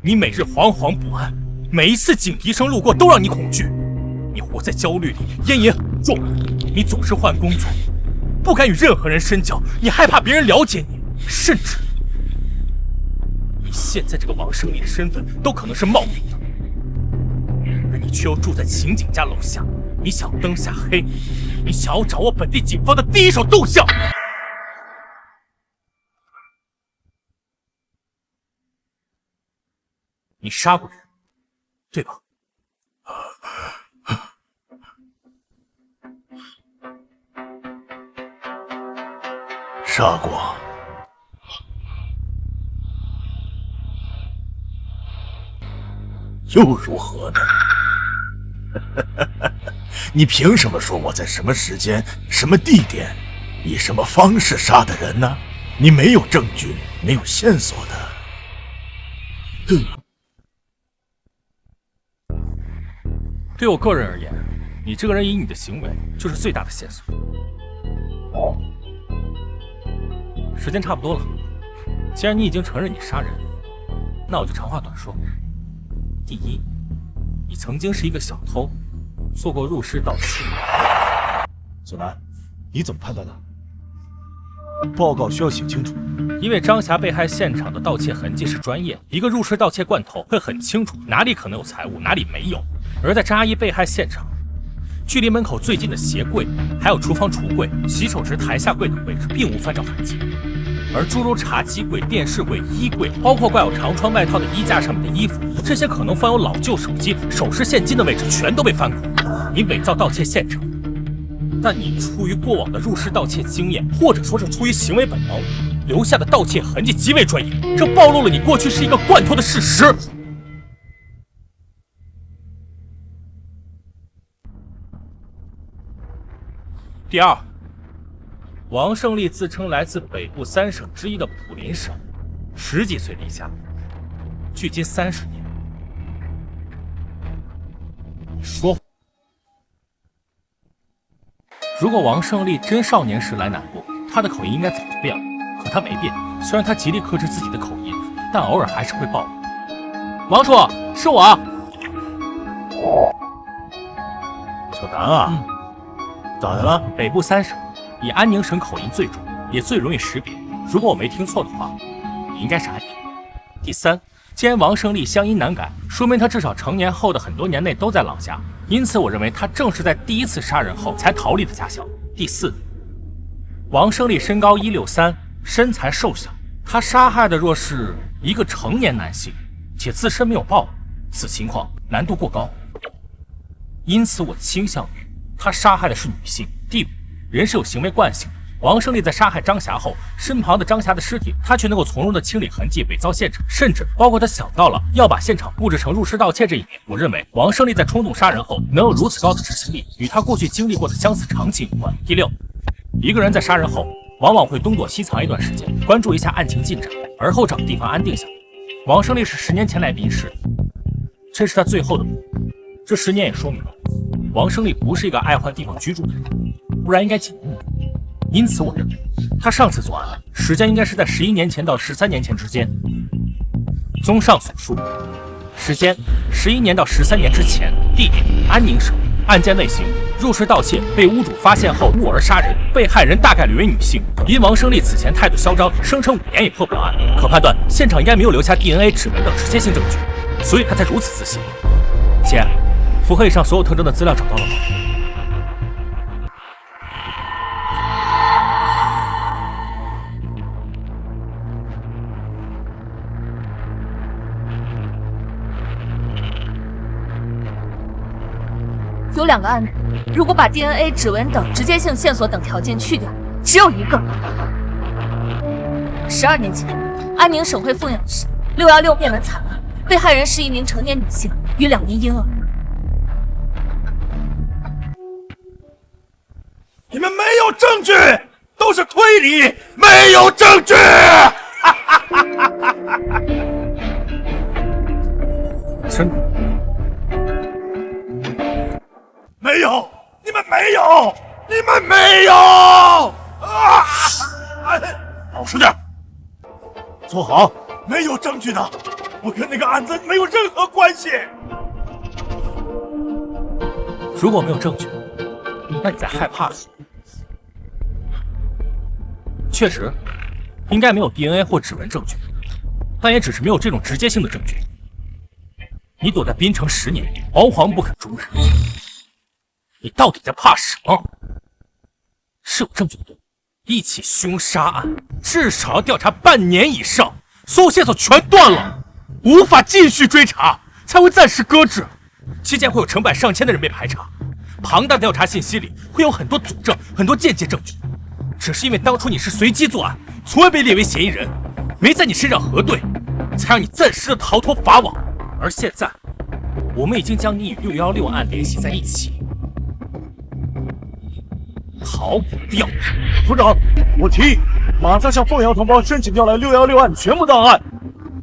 你每日惶惶不安，每一次警笛声路过都让你恐惧。你活在焦虑里，烟瘾很重，你总是换工作，不敢与任何人深交，你害怕别人了解你，甚至你现在这个王胜利的身份都可能是冒名的，而你却又住在刑警家楼下。你想灯下黑，你想要掌握本地警方的第一手动向。你杀过人，对吧？杀过。又如何呢？你凭什么说我在什么时间、什么地点、以什么方式杀的人呢？你没有证据，没有线索的，对吗？对我个人而言，你这个人以你的行为就是最大的线索。时间差不多了，既然你已经承认你杀人，那我就长话短说。第一，你曾经是一个小偷，做过入室盗窃。小南，你怎么判断的？报告需要写清楚。因为张霞被害现场的盗窃痕迹是专业，一个入室盗窃惯头会很清楚哪里可能有财物，哪里没有。而在张阿姨被害现场，距离门口最近的鞋柜，还有厨房橱柜、洗手池台下柜等位置，并无翻找痕迹。而诸如茶几柜、电视柜、衣柜，包括挂有长穿外套的衣架上面的衣服，这些可能放有老旧手机、首饰、现金的位置，全都被翻过。你伪造盗窃现场，但你出于过往的入室盗窃经验，或者说是出于行为本能，留下的盗窃痕迹极为专业，这暴露了你过去是一个惯偷的事实。第二，王胜利自称来自北部3省之一的普林省，10几岁离家，距今30年。你说，如果王胜利真少年时来南部，他的口音应该早就变了，可他没变。虽然他极力克制自己的口音，但偶尔还是会暴露。王处，是我。小南啊，咋的了？北部3省。以安宁省口音最重，也最容易识别。如果我没听错的话，你应该是安宁。第三，既然王胜利乡音难改，说明他至少成年后的很多年内都在老家，因此我认为他正是在第一次杀人后才逃离的家乡。第四，王胜利身高163，身材瘦小，他杀害的若是一个成年男性，且自身没有暴露，此情况难度过高，因此我倾向于他杀害的是女性。第五，人是有行为惯性的。王胜利在杀害张霞后，身旁的张霞的尸体，他却能够从容的清理痕迹、伪造现场，甚至包括他想到了要把现场布置成入室盗窃这一点。我认为王胜利在冲动杀人后能有如此高的执行力，与他过去经历过的相似场景有关。第六，一个人在杀人后，往往会东躲西藏一段时间，关注一下案情进展，而后找个地方安定下来。王胜利是10年前来宾市的，这是他最后的目的。这10年也说明了，王胜利不是一个爱换地方居住的人。不然应该警告你。因此，我认为他上次作案时间应该是在11年前到13年前之间。综上所述，时间11年到13年之前，地点安宁省，案件类型入室盗窃，被屋主发现后误而杀人，被害人大概率为女性。因王胜利此前态度嚣张，声称5年也破不了案，可判断现场应该没有留下 DNA、指纹等直接性证据，所以他才如此自信。姐，符合以上所有特征的资料找到了吗？有2个案子，如果把 DNA、指纹等直接性线索等条件去掉，只有一个。12年前，安宁省会凤阳市616灭门惨案，被害人是一名成年女性与2名婴儿。你们没有证据，都是推理，没有证据。真的？没有，你们没有，你们没有！啊！老实点，坐好。没有证据的，我跟那个案子没有任何关系。如果没有证据，那你在害怕什么？确实，应该没有 DNA 或指纹证据，但也只是没有这种直接性的证据。你躲在滨城10年，惶惶不肯终日，你到底在怕什么？是有证据的对，一起凶杀案至少要调查半年以上，所有线索全断了，无法继续追查，才会暂时搁置。期间会有成百上千的人被排查，庞大的调查信息里会有很多佐证，很多间接证据。只是因为当初你是随机作案，从未被列为嫌疑人，没在你身上核对，才让你暂时的逃脱法网。而现在，我们已经将你与616案联系在一起，逃不掉。组长，我提议马上向凤阳同胞申请调来616案全部档案，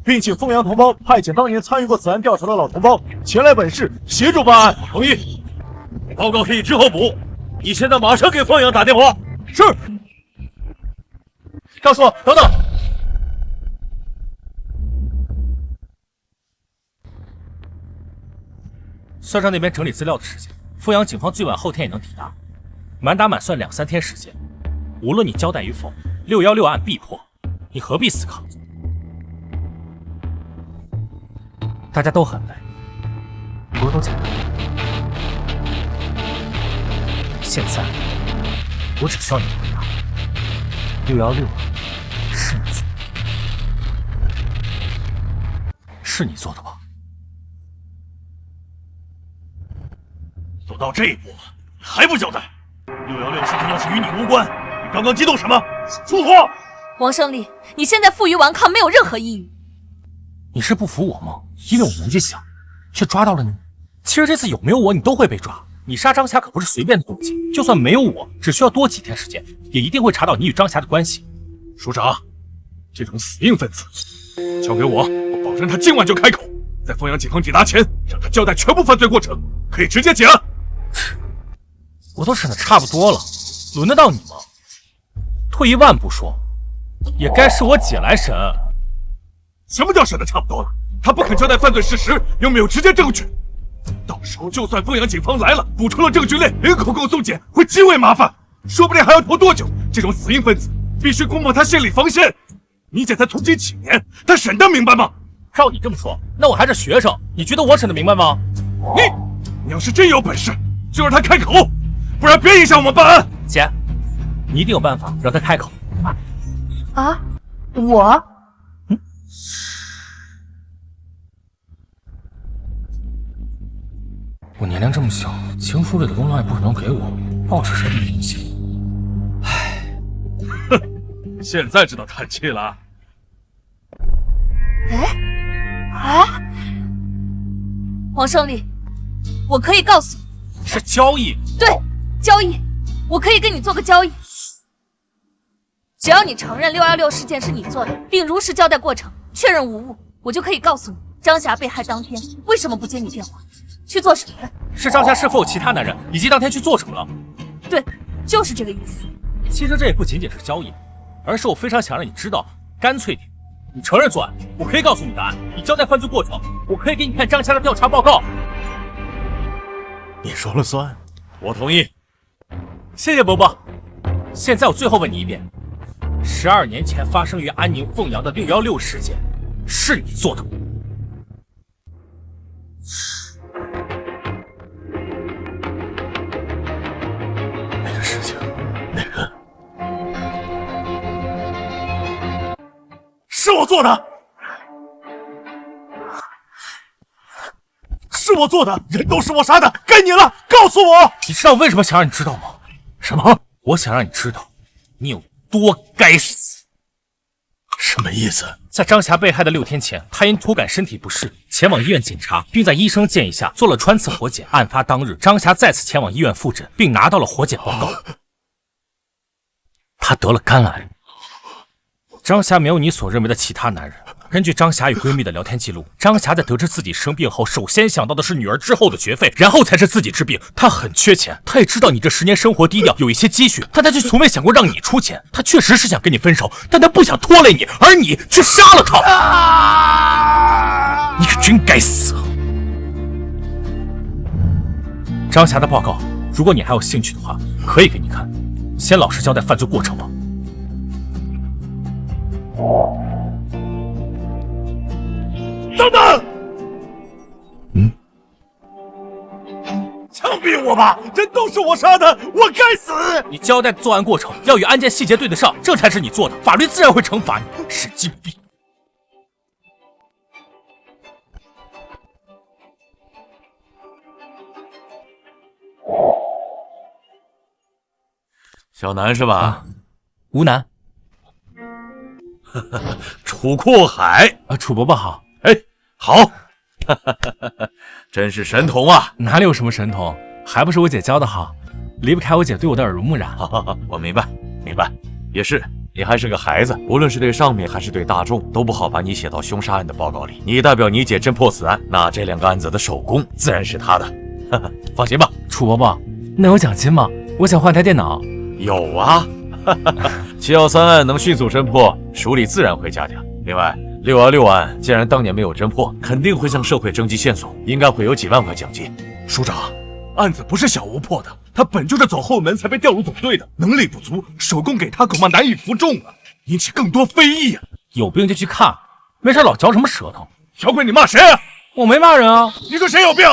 并请凤阳同胞派遣当年参与过此案调查的老同胞前来本市协助办案。同意。报告可以之后补，你现在马上给凤阳打电话。是。赵叔，等等。算上那边整理资料的时间，凤阳警方最晚后天也能抵达，满打满算2、3天时间。无论你交代与否，616案必破，你何必思考？大家都很累，不是都简单？现在，我只需要你回答：616是你做的，是你做的吧？都到这一步了，你还不交代？616事件要是与你无关，你刚刚激动什么？说话！王胜利，你现在负隅顽抗没有任何意义。你是不服我吗？因为我年纪小，却抓到了你。其实这次有没有我，你都会被抓。你杀张霞可不是随便的动机，就算没有我，只需要多几天时间，也一定会查到你与张霞的关系。署长，这种死硬分子，交给我，我保证他今晚就开口。在凤阳警方抵达前，让他交代全部犯罪过程，可以直接结案。我都审得差不多了，轮得到你吗？退一万步说，也该是我姐来审。什么叫审得差不多了？他不肯交代犯罪事实，又没有直接证据。到时候就算凤阳警方来了，补充了证据链，连口供送检会极为麻烦，说不定还要拖多久。这种死硬分子必须攻破他心理防线。你姐才从警几年，他审得明白吗？照你这么说，那我还是学生，你觉得我审得明白吗？你要是真有本事，就让他开口，不然别影响我们办案。姐，你一定有办法让他开口。啊，我？我年龄这么小，情书里的功劳也不可能给我，报纸谁都影响。唉，哼，现在知道叹气了。王胜利，我可以告诉你，是交易。对，交易，我可以跟你做个交易。只要你承认616事件是你做的，并如实交代过程，确认无误，我就可以告诉你，张霞被害当天为什么不接你电话，去做什么了。是张霞是否有其他男人，以及当天去做什么了？对，就是这个意思。其实这也不仅仅是交易，而是我非常想让你知道，干脆点。你承认作案，我可以告诉你答案；你交代犯罪过程，我可以给你看张霞的调查报告。你说了算，我同意。谢谢伯伯。现在我最后问你一遍：12年前发生于安宁凤阳的616事件，是你做的吗？那个事情，那个是我做的，是我做的，人都是我杀的，该你了，告诉我。你知道我为什么想让你知道吗？什么？我想让你知道，你有多该死。什么意思？在张霞被害的6天前，她因突感身体不适，前往医院检查，并在医生建议下做了穿刺活检。案发当日，张霞再次前往医院复诊，并拿到了活检报告。她得了肝癌。张霞没有你所认为的其他男人。根据张霞与闺蜜的聊天记录，张霞在得知自己生病后，首先想到的是女儿之后的学费，然后才是自己治病。她很缺钱，她也知道你这10年生活低调，有一些积蓄，但她却从未想过让你出钱。她确实是想跟你分手，但她不想拖累你，而你却杀了她。你可真该死！张霞的报告，如果你还有兴趣的话，可以给你看。先老实交代犯罪过程吧。等等！枪毙我吧！人都是我杀的，我该死！你交代作案过程要与案件细节对得上，这才是你做的，法律自然会惩罚你。神经病！小南是吧？吴南。楚阔海楚伯伯好。哎，好，真是神童啊！哪里有什么神童，还不是我姐教的好，离不开我姐对我的耳濡目染。我明白，明白，也是，你还是个孩子，无论是对上面还是对大众，都不好把你写到凶杀案的报告里。你代表你姐侦破此案，那这2个案子的首功自然是她的。放心吧。楚伯伯，那有奖金吗？我想换台电脑。有啊，713案能迅速侦破，署里自然会嘉奖。另外，616案既然当年没有侦破，肯定会向社会征集线索，应该会有几万块奖金。署长，案子不是小吴破的，他本就是走后门才被调入总队的，能力不足，手供给他恐怕难以服众啊，引起更多非议啊。有病就去看，没事老嚼什么舌头。小鬼，你骂谁啊？我没骂人啊。你说谁有病？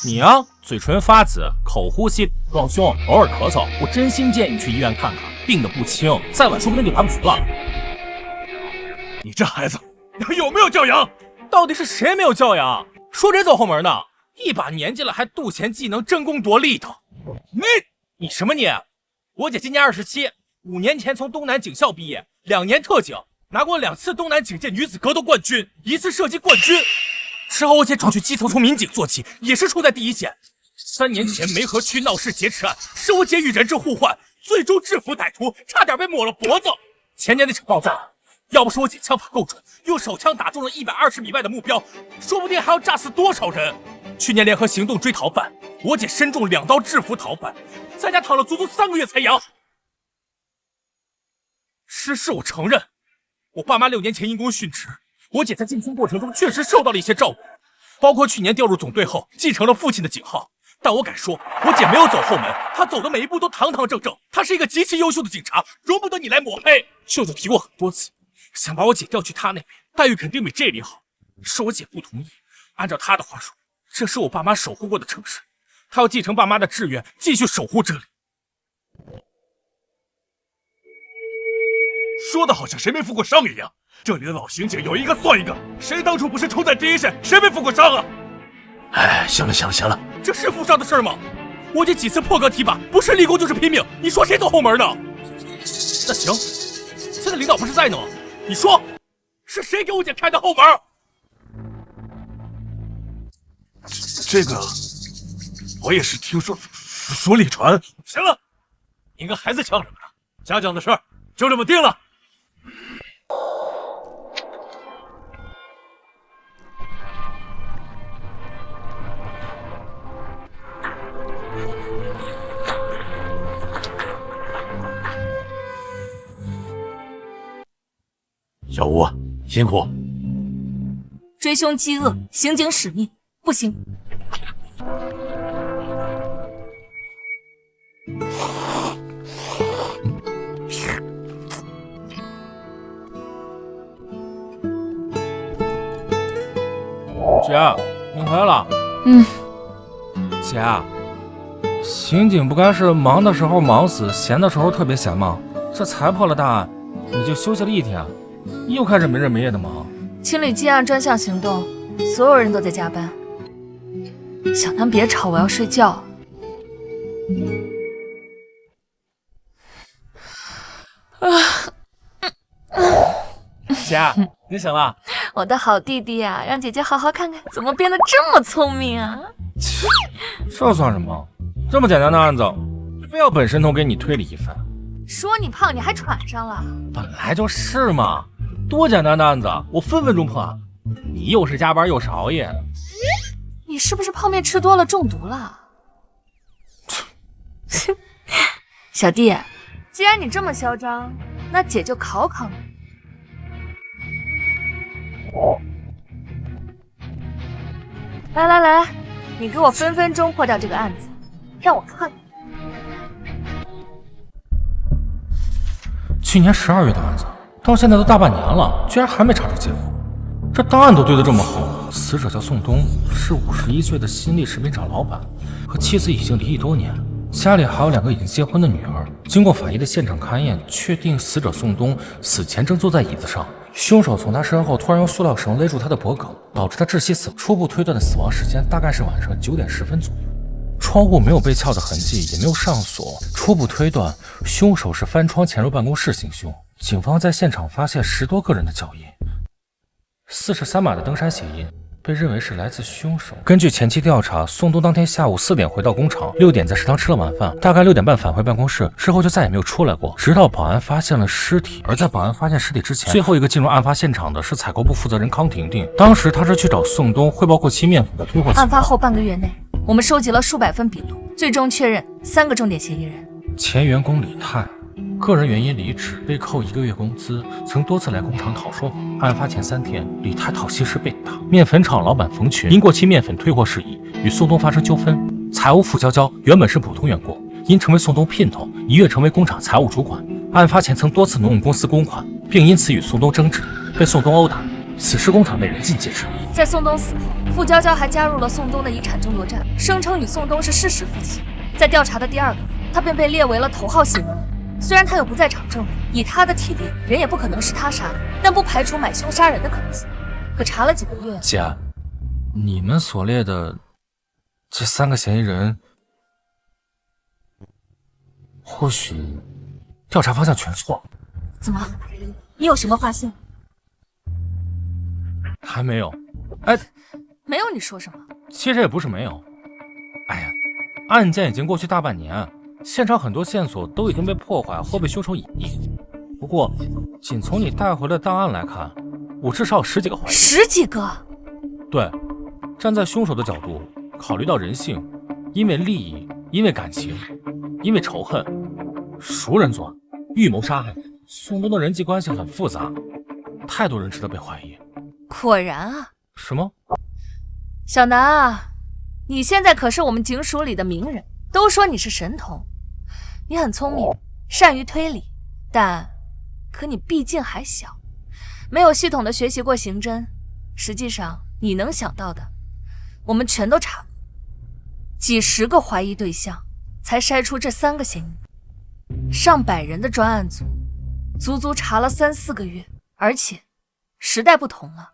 你啊，嘴唇发紫，口呼吸撞胸，偶尔咳嗽。我真心建议你去医院看看，病得不轻，再晚说不定就来不及了。你这孩子，你还有没有教养？到底是谁没有教养？说谁走后门呢？一把年纪了还妒贤技能、争功夺利的。你什么你？我姐今年27，5年前从东南警校毕业，2年特警，拿过2次东南警界女子格斗冠军，1次射击冠军。之后我姐转去基层，从民警做起，也是处在第一线。3年前梅河区闹市劫持案，是我姐与人质互换，最终制服歹徒，差点被抹了脖子。前年那场爆炸，要不是我姐枪法够准，用手枪打中了120米外的目标，说不定还要炸死多少人。去年联合行动追逃犯，我姐身中2刀制服逃犯，在家躺了足足3个月才阳。失事我承认，我爸妈6年前因公殉职，我姐在晋升过程中确实受到了一些照顾，包括去年调入总队后继承了父亲的警号。但我敢说，我姐没有走后门，她走的每一步都堂堂正正。她是一个极其优秀的警察，容不得你来抹黑。舅舅提过很多次，想把我姐调去他那边，待遇肯定比这里好。是我姐不同意。按照她的话说，这是我爸妈守护过的城市，她要继承爸妈的志愿，继续守护这里。说的好像谁没负过伤一样。这里的老刑警有一个算一个，谁当初不是冲在第一线？谁没负过伤啊？哎，行了行了行了，这是负伤的事吗？我姐几次破格提拔，不是立功就是拼命，你说谁走后门呢？那行，现在领导不是在呢吗？你说，是谁给我姐开的后门？这个，我也是听说里传。行了，你跟孩子抢什么呢？家长的事儿就这么定了。小吴，辛苦。追凶积恶，刑警使命，不行。姐，你回来了。姐，刑警不该是忙的时候忙死，闲的时候特别闲吗？这才破了大案，你就休息了一天，又开始没日没夜的忙。清理积案专项行动，所有人都在加班。小南别吵，我要睡觉。姐，你醒了？我的好弟弟啊，让姐姐好好看看，怎么变得这么聪明啊？这算什么？这么简单的案子，非要本神童给你推理一番。说你胖，你还喘上了？本来就是嘛，多简单的案子，我分分钟破案。你又是加班又是熬夜的，你是不是泡面吃多了中毒了？小弟，既然你这么嚣张，那姐就考考你。来，你给我分分钟破掉这个案子，让我看看。去年12月的案子，到现在都大半年了，居然还没查出结果。这档案都堆得这么厚。死者叫宋东，是51岁的新力食品厂老板，和妻子已经离异多年，家里还有2个已经结婚的女儿。经过法医的现场勘验，确定死者宋东死前正坐在椅子上，凶手从他身后突然用塑料绳勒住他的脖颈，导致他窒息死。初步推断的死亡时间大概是晚上9点10分左右。窗户没有被撬的痕迹，也没有上锁。初步推断，凶手是翻窗潜入办公室行凶。警方在现场发现10多个人的脚印，43码的登山鞋印，被认为是来自凶手。根据前期调查，宋东当天下午4点回到工厂，6点在食堂吃了晚饭，大概6点半返回办公室，之后就再也没有出来过，直到保安发现了尸体。而在保安发现尸体之前，最后一个进入案发现场的是采购部负责人康婷婷。当时他是去找宋东汇报过期面粉的退货情况。案发后半个月内，我们收集了数百份笔录，最终确认3个重点嫌疑人：前员工李泰，个人原因离职，被扣1个月工资，曾多次来工厂讨说法。案发前3天，李泰讨薪时被打。面粉厂老板冯群因过期面粉退货事宜与宋东发生纠纷。财务付娇娇原本是普通员工，因成为宋东姘头，一跃成为工厂财务主管。案发前曾多次挪用公司公款，并因此与宋东争执，被宋东殴打。此时工厂内人尽皆知。在宋东死后，付娇娇还加入了宋东的遗产争夺战，声称与宋东是事实夫妻。在调查的第2个月，他便被列为了头号嫌疑人。虽然他有不在场证明，以他的体力，人也不可能是他杀的，但不排除买凶杀人的可能性。可查了几个月，姐，你们所列的这3个嫌疑人，或许调查方向全错。怎么？你有什么发现？还没有。哎，没有你说什么？其实也不是没有。哎呀，案件已经过去大半年，现场很多线索都已经被破坏或被凶手隐匿。不过，仅从你带回的档案来看，我至少有10几个怀疑。10几个？对，站在凶手的角度，考虑到人性，因为利益，因为感情，因为仇恨，熟人作案，预谋杀害。宋东的人际关系很复杂，太多人值得被怀疑。果然啊。什么？小南啊，你现在可是我们警署里的名人，都说你是神童。你很聪明，善于推理，可你毕竟还小，没有系统的学习过刑侦。实际上，你能想到的，我们全都查过，几10个怀疑对象，才筛出这3个嫌疑。上百人的专案组，足足查了3、4个月，而且时代不同了。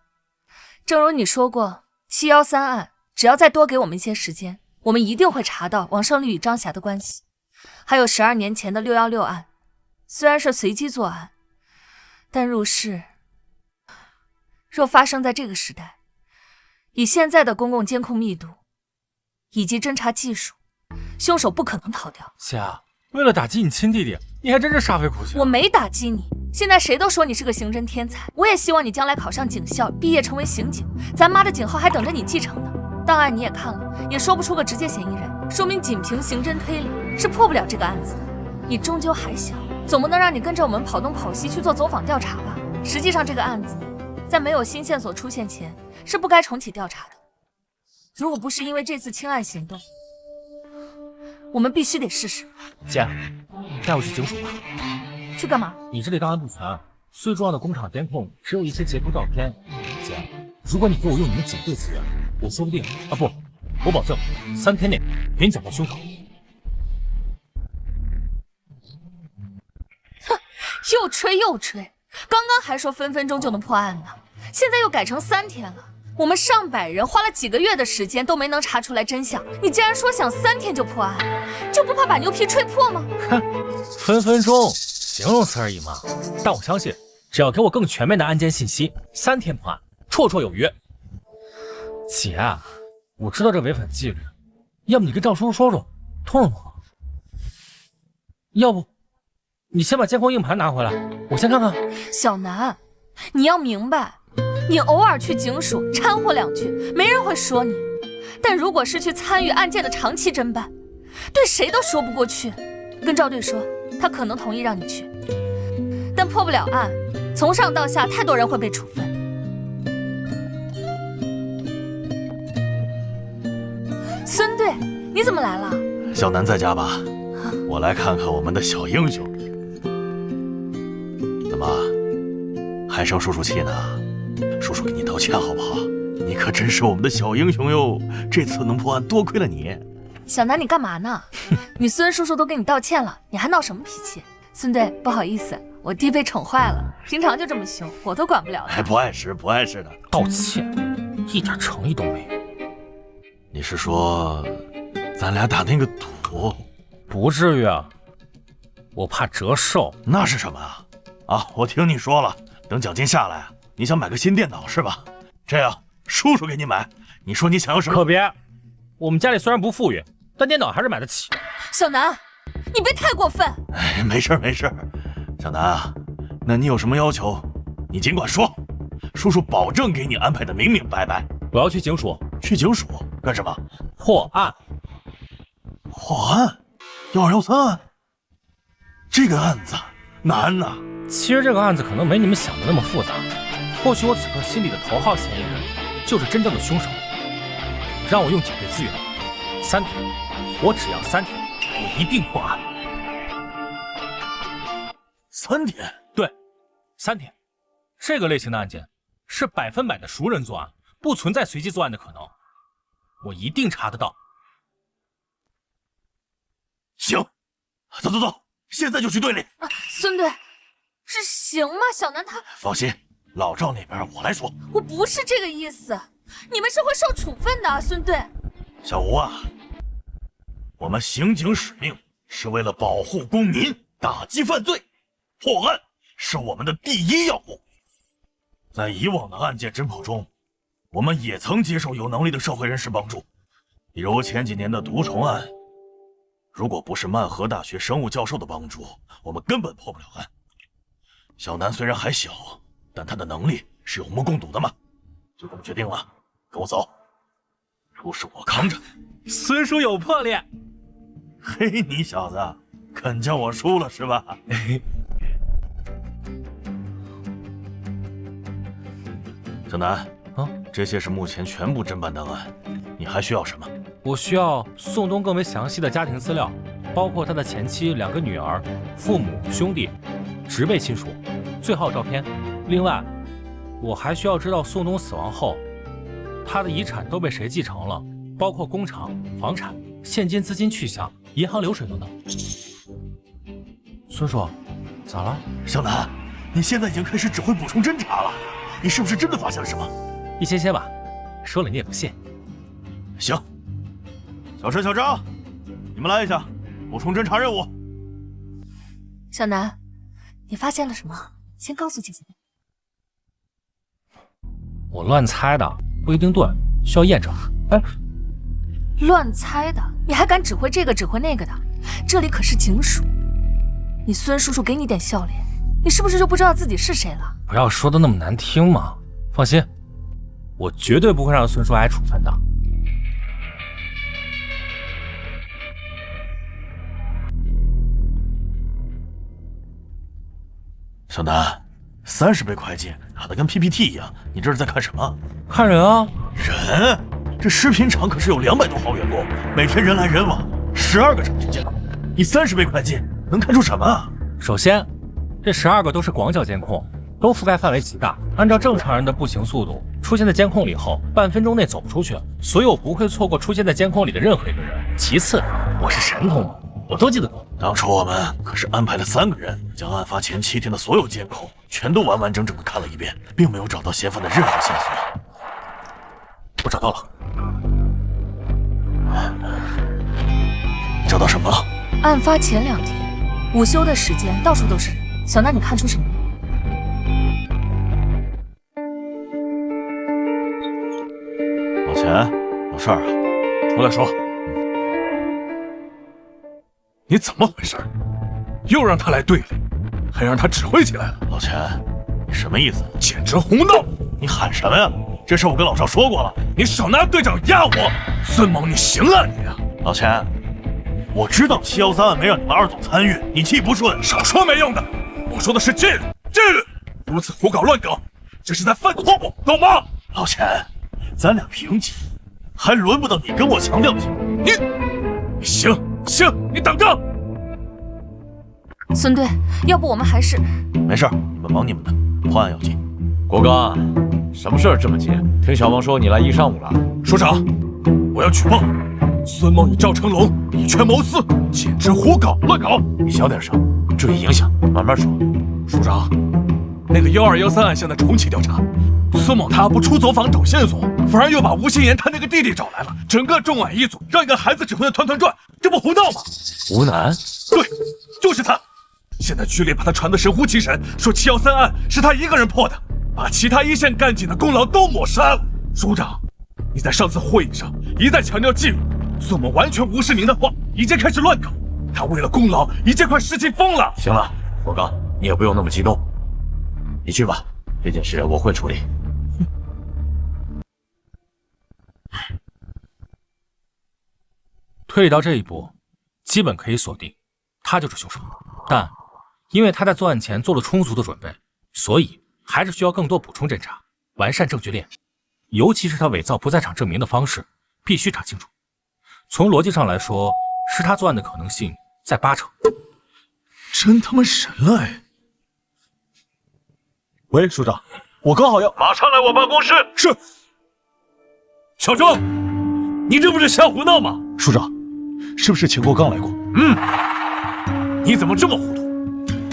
正如你说过，713案，只要再多给我们一些时间，我们一定会查到王胜利与张霞的关系。还有12年前的616案，虽然是随机作案，但入室若发生在这个时代，以现在的公共监控密度以及侦查技术，凶手不可能逃掉。姐，为了打击你亲弟弟，你还真是煞费苦心。我没打击你，现在谁都说你是个刑侦天才，我也希望你将来考上警校，毕业成为刑警，咱妈的警号还等着你继承呢。档案你也看了，也说不出个直接嫌疑人，说明仅凭刑侦推理是破不了这个案子的。你终究还小，总不能让你跟着我们跑东跑西去做走访调查吧？实际上这个案子在没有新线索出现前是不该重启调查的。如果不是因为这次清案行动，我们必须得试试。姐，带我去警署吧。去干嘛？你这里档案不全，最重要的工厂监控只有一些截图照片。姐，如果你给我用你们警队资源，我说不定不，我保证3天内给你找到凶手。哼，又吹又吹，刚刚还说分分钟就能破案呢，现在又改成3天了。我们上百人花了几个月的时间都没能查出来真相，你竟然说想3天就破案，就不怕把牛皮吹破吗？哼，分分钟形容词而已嘛。但我相信，只要给我更全面的案件信息，3天破案绰绰有余。姐，我知道这违反纪律，要不你跟赵叔叔说说，通融通融。要不你先把监控硬盘拿回来，我先看看。小南，你要明白，你偶尔去警署掺和2句，没人会说你。但如果是去参与案件的长期侦办，对谁都说不过去。跟赵队说，他可能同意让你去，但破不了案，从上到下太多人会被处分。孙队，你怎么来了？小南在家吧？我来看看我们的小英雄。怎么，还生叔叔气呢？叔叔给你道歉好不好？你可真是我们的小英雄哟！这次能破案，多亏了你。小南，你干嘛呢？你孙叔叔都给你道歉了，你还闹什么脾气？孙队，不好意思，我弟被宠坏了，平常就这么凶，我都管不了他。不碍事，不碍事的。道歉，一点诚意都没有。你是说，咱俩打那个赌？不至于啊，我怕折寿。那是什么啊？啊，我听你说了，等奖金下来，你想买个新电脑是吧？这样，叔叔给你买。你说你想要什么？可别，我们家里虽然不富裕，但电脑还是买得起。小南，你别太过分。哎，没事没事。小南啊，那你有什么要求，你尽管说，叔叔保证给你安排的明明白白。我要去警署。去警署干什么？破案。破案？1213案？这个案子难呐。其实这个案子可能没你们想的那么复杂，或许我此刻心里的头号嫌疑人就是真正的凶手。让我用警队资源，3天，我只要3天，我一定破案。3天？对，3天。这个类型的案件是100%的熟人作案，不存在随机作案的可能，我一定查得到。行，走走走，现在就去队里。孙队，这行吗？小南他……放心，老赵那边我来说。我不是这个意思，你们是会受处分的，孙队。小吴啊，我们刑警使命是为了保护公民，打击犯罪，破案是我们的第一要务。在以往的案件侦破中，我们也曾接受有能力的社会人士帮助，比如前几年的毒虫案。如果不是曼河大学生物教授的帮助，我们根本破不了案。小南虽然还小，但他的能力是有目共睹的嘛。就这么决定了，跟我走，出事我扛着。孙叔有魄力。嘿，你小子肯叫我输了是吧？小南啊，这些是目前全部侦办档案，你还需要什么？我需要宋东更为详细的家庭资料，包括他的前妻、2个女儿、父母、兄弟、直辈亲属，最好照片。另外，我还需要知道宋东死亡后，他的遗产都被谁继承了，包括工厂、房产、现金资金去向、银行流水等等。孙叔，咋了？小南，你现在已经开始指挥补充侦查了，你是不是真的发现了什么？一些吧，说了你也不信。行。小陈、小张，你们来一下，补充侦查任务。小南，你发现了什么？先告诉姐姐。我乱猜的，不一定对，需要验证。哎，乱猜的，你还敢指挥这个指挥那个的？这里可是警署，你孙叔叔给你点笑脸，你是不是就不知道自己是谁了？不要说的那么难听嘛。放心，我绝对不会让孙叔挨处分的。小南， 30倍快进，打得跟 PPT 一样。你这是在看什么？看人啊！人？这食品厂可是有200多号员工，每天人来人往，12个场景监控，你30倍快进能看出什么啊？首先，这12个都是广角监控，都覆盖范围极大。按照正常人的步行速度，出现在监控里后，半分钟内走不出去，所以我不会错过出现在监控里的任何一个人。其次，我是神童，我都记得住。当初我们可是安排了3个人，将案发前7天的所有监控全都完完整整的看了一遍，并没有找到嫌犯的任何线索。我找到了。找到什么了？案发前2天，午休的时间到处都是人。小南，你看出什么了？老钱，有事儿啊？出来说。你怎么回事？又让他来队里，还让他指挥起来了。老钱，你什么意思？简直胡闹！你喊什么呀？这事我跟老赵说过了。你少拿队长压我！孙猛，你行啊你啊！老钱，我知道713案没让你们2总参与，你气不顺。少说没用的，我说的是纪律，纪律！如此胡搞乱搞，这是在犯错误，懂吗？老钱，咱俩平级，还轮不到你跟我强调级。你行，你等着。孙队，要不我们还是……没事，你们忙你们的，破案要紧。国刚，什么事儿这么急？听小王说你来1上午了。署长，我要举报孙某与赵成龙以权谋私，简直胡搞乱搞。你小点声，注意影响，慢慢说。署长，那个1213案现在重启调查，孙某他不出走访找线索，反而又把吴心言他那个弟弟找来了，整个重案一组让一个孩子指挥的团团转，这不胡闹吗？吴楠？对，就是他。现在局里把他传得神乎其神，说713案是他一个人破的，把其他一线干警的功劳都抹杀了。署长，你在上次会议上一再强调纪律，孙某完全无视您的话，已经开始乱搞。他为了功劳已经快失心疯了。行了，国刚，你也不用那么激动，你去吧，这件事我会处理。推理到这一步，基本可以锁定他就是凶手，但因为他在作案前做了充足的准备，所以还是需要更多补充侦查，完善证据链，尤其是他伪造不在场证明的方式，必须查清楚。从逻辑上来说，是他作案的可能性在80%。真他妈神了哎！喂，署长，我刚好要……马上来我办公室。是。小周，你这不是瞎胡闹吗？署长，是不是钱国刚来过？你怎么这么糊涂？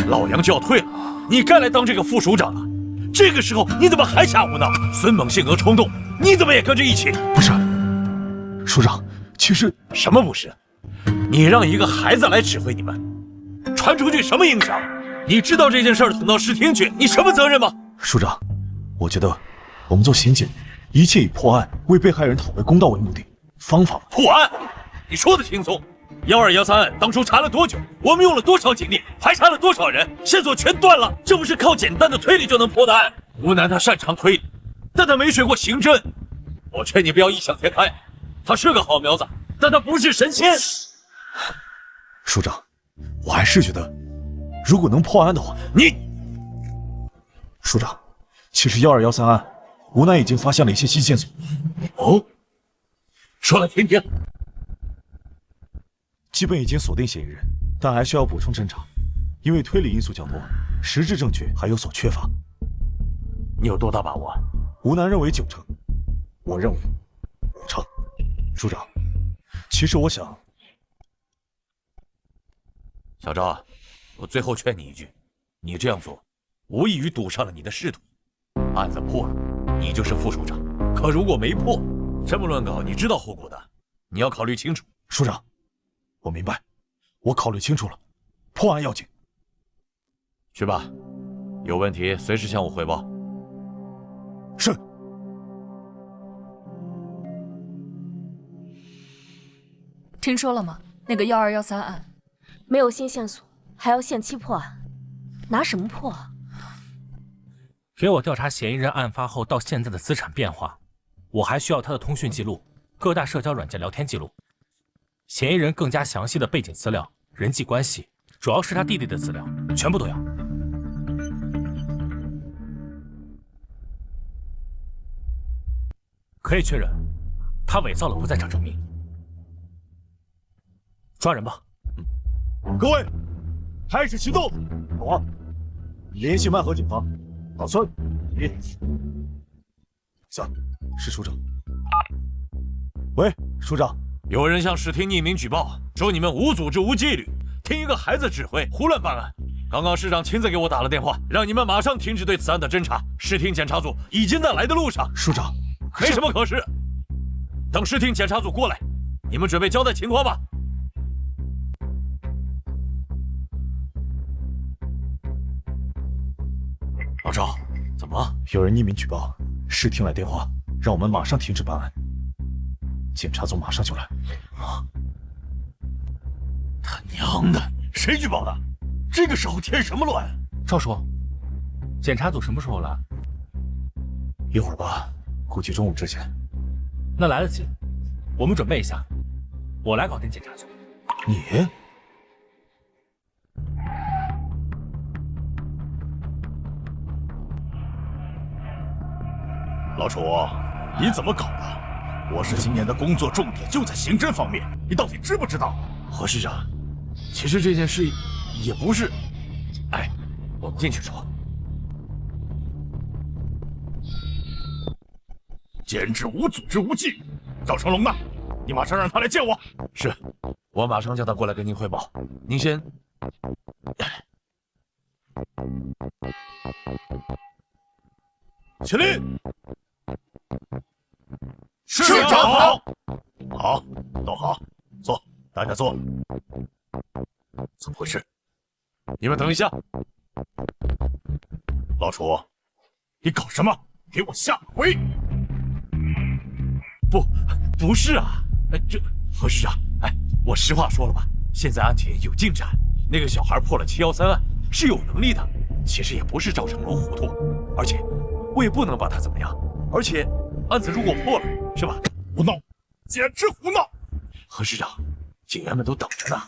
老杨就要退了，你该来当这个副署长了。这个时候你怎么还瞎胡闹？孙猛性格冲动，你怎么也跟着一起？不是，署长，其实什么不是？你让一个孩子来指挥你们，传出去什么影响？你知道这件事捅到视听去，你什么责任吗？署长，我觉得我们做刑警，一切以破案、为被害人讨回公道为目的，方法破案？你说的轻松。1213案当初查了多久？我们用了多少警力？排查了多少人？线索全断了，这不是靠简单的推理就能破的案。吴楠他擅长推理，但他没学过刑侦。我劝你不要异想天开，他是个好苗子，但他不是神仙。署长，我还是觉得，如果能破案的话，署长，其实1213案，吴楠已经发现了一些新线索。哦，说来听听。基本已经锁定嫌疑人，但还需要补充侦查，因为推理因素较多，实质证据还有所缺乏。你有多大把握？吴楠认为9成，我认为5成。署长，其实我想，小赵，我最后劝你一句，你这样做无异于赌上了你的仕途。案子破了，你就是副署长；可如果没破，这么乱搞，你知道后果的，你要考虑清楚。署长，我明白，我考虑清楚了，破案要紧。去吧，有问题随时向我汇报。是。听说了吗？那个1213案没有新线索，还要限期破案，拿什么破啊？给我调查嫌疑人案发后到现在的资产变化，我还需要他的通讯记录、各大社交软件聊天记录。嫌疑人更加详细的背景资料、人际关系，主要是他弟弟的资料，全部都要。可以确认，他伪造了不在场证明。抓人吧！各位，开始行动！好啊，联系曼河警方。老孙，你是署长。喂，署长，有人向市厅匿名举报，说你们无组织无纪律，听一个孩子指挥，胡乱办案。刚刚市长亲自给我打了电话，让你们马上停止对此案的侦查。市厅检查组已经在来的路上。署长，没什么可是。等市厅检查组过来，你们准备交代情况吧。老赵，怎么了？有人匿名举报，市厅来电话，让我们马上停止办案。检查组马上就来。啊！他娘的，谁举报的？这个时候添什么乱？赵叔，检查组什么时候来？一会儿吧，估计中午之前。那来得及，我们准备一下，我来搞定检查组。你？老楚，你怎么搞的？我市今年的工作重点就在刑侦方面，你到底知不知道？何市长，其实这件事也不是……哎，我们进去说。简直无组织无纪律！赵成龙呢？你马上让他来见我。是，我马上叫他过来跟您汇报。您先……起立！市长好。好，都好，坐，大家坐。怎么回事？你们等一下。老楚，你搞什么？给我下回！不是啊，何市长，我实话说了吧，现在案情有进展，那个小孩破了713案，是有能力的。其实也不是赵成龙糊涂，而且我也不能把他怎么样。而且案子如果破了，是吧？胡闹，简直胡闹！何市长，警员们都等着呢，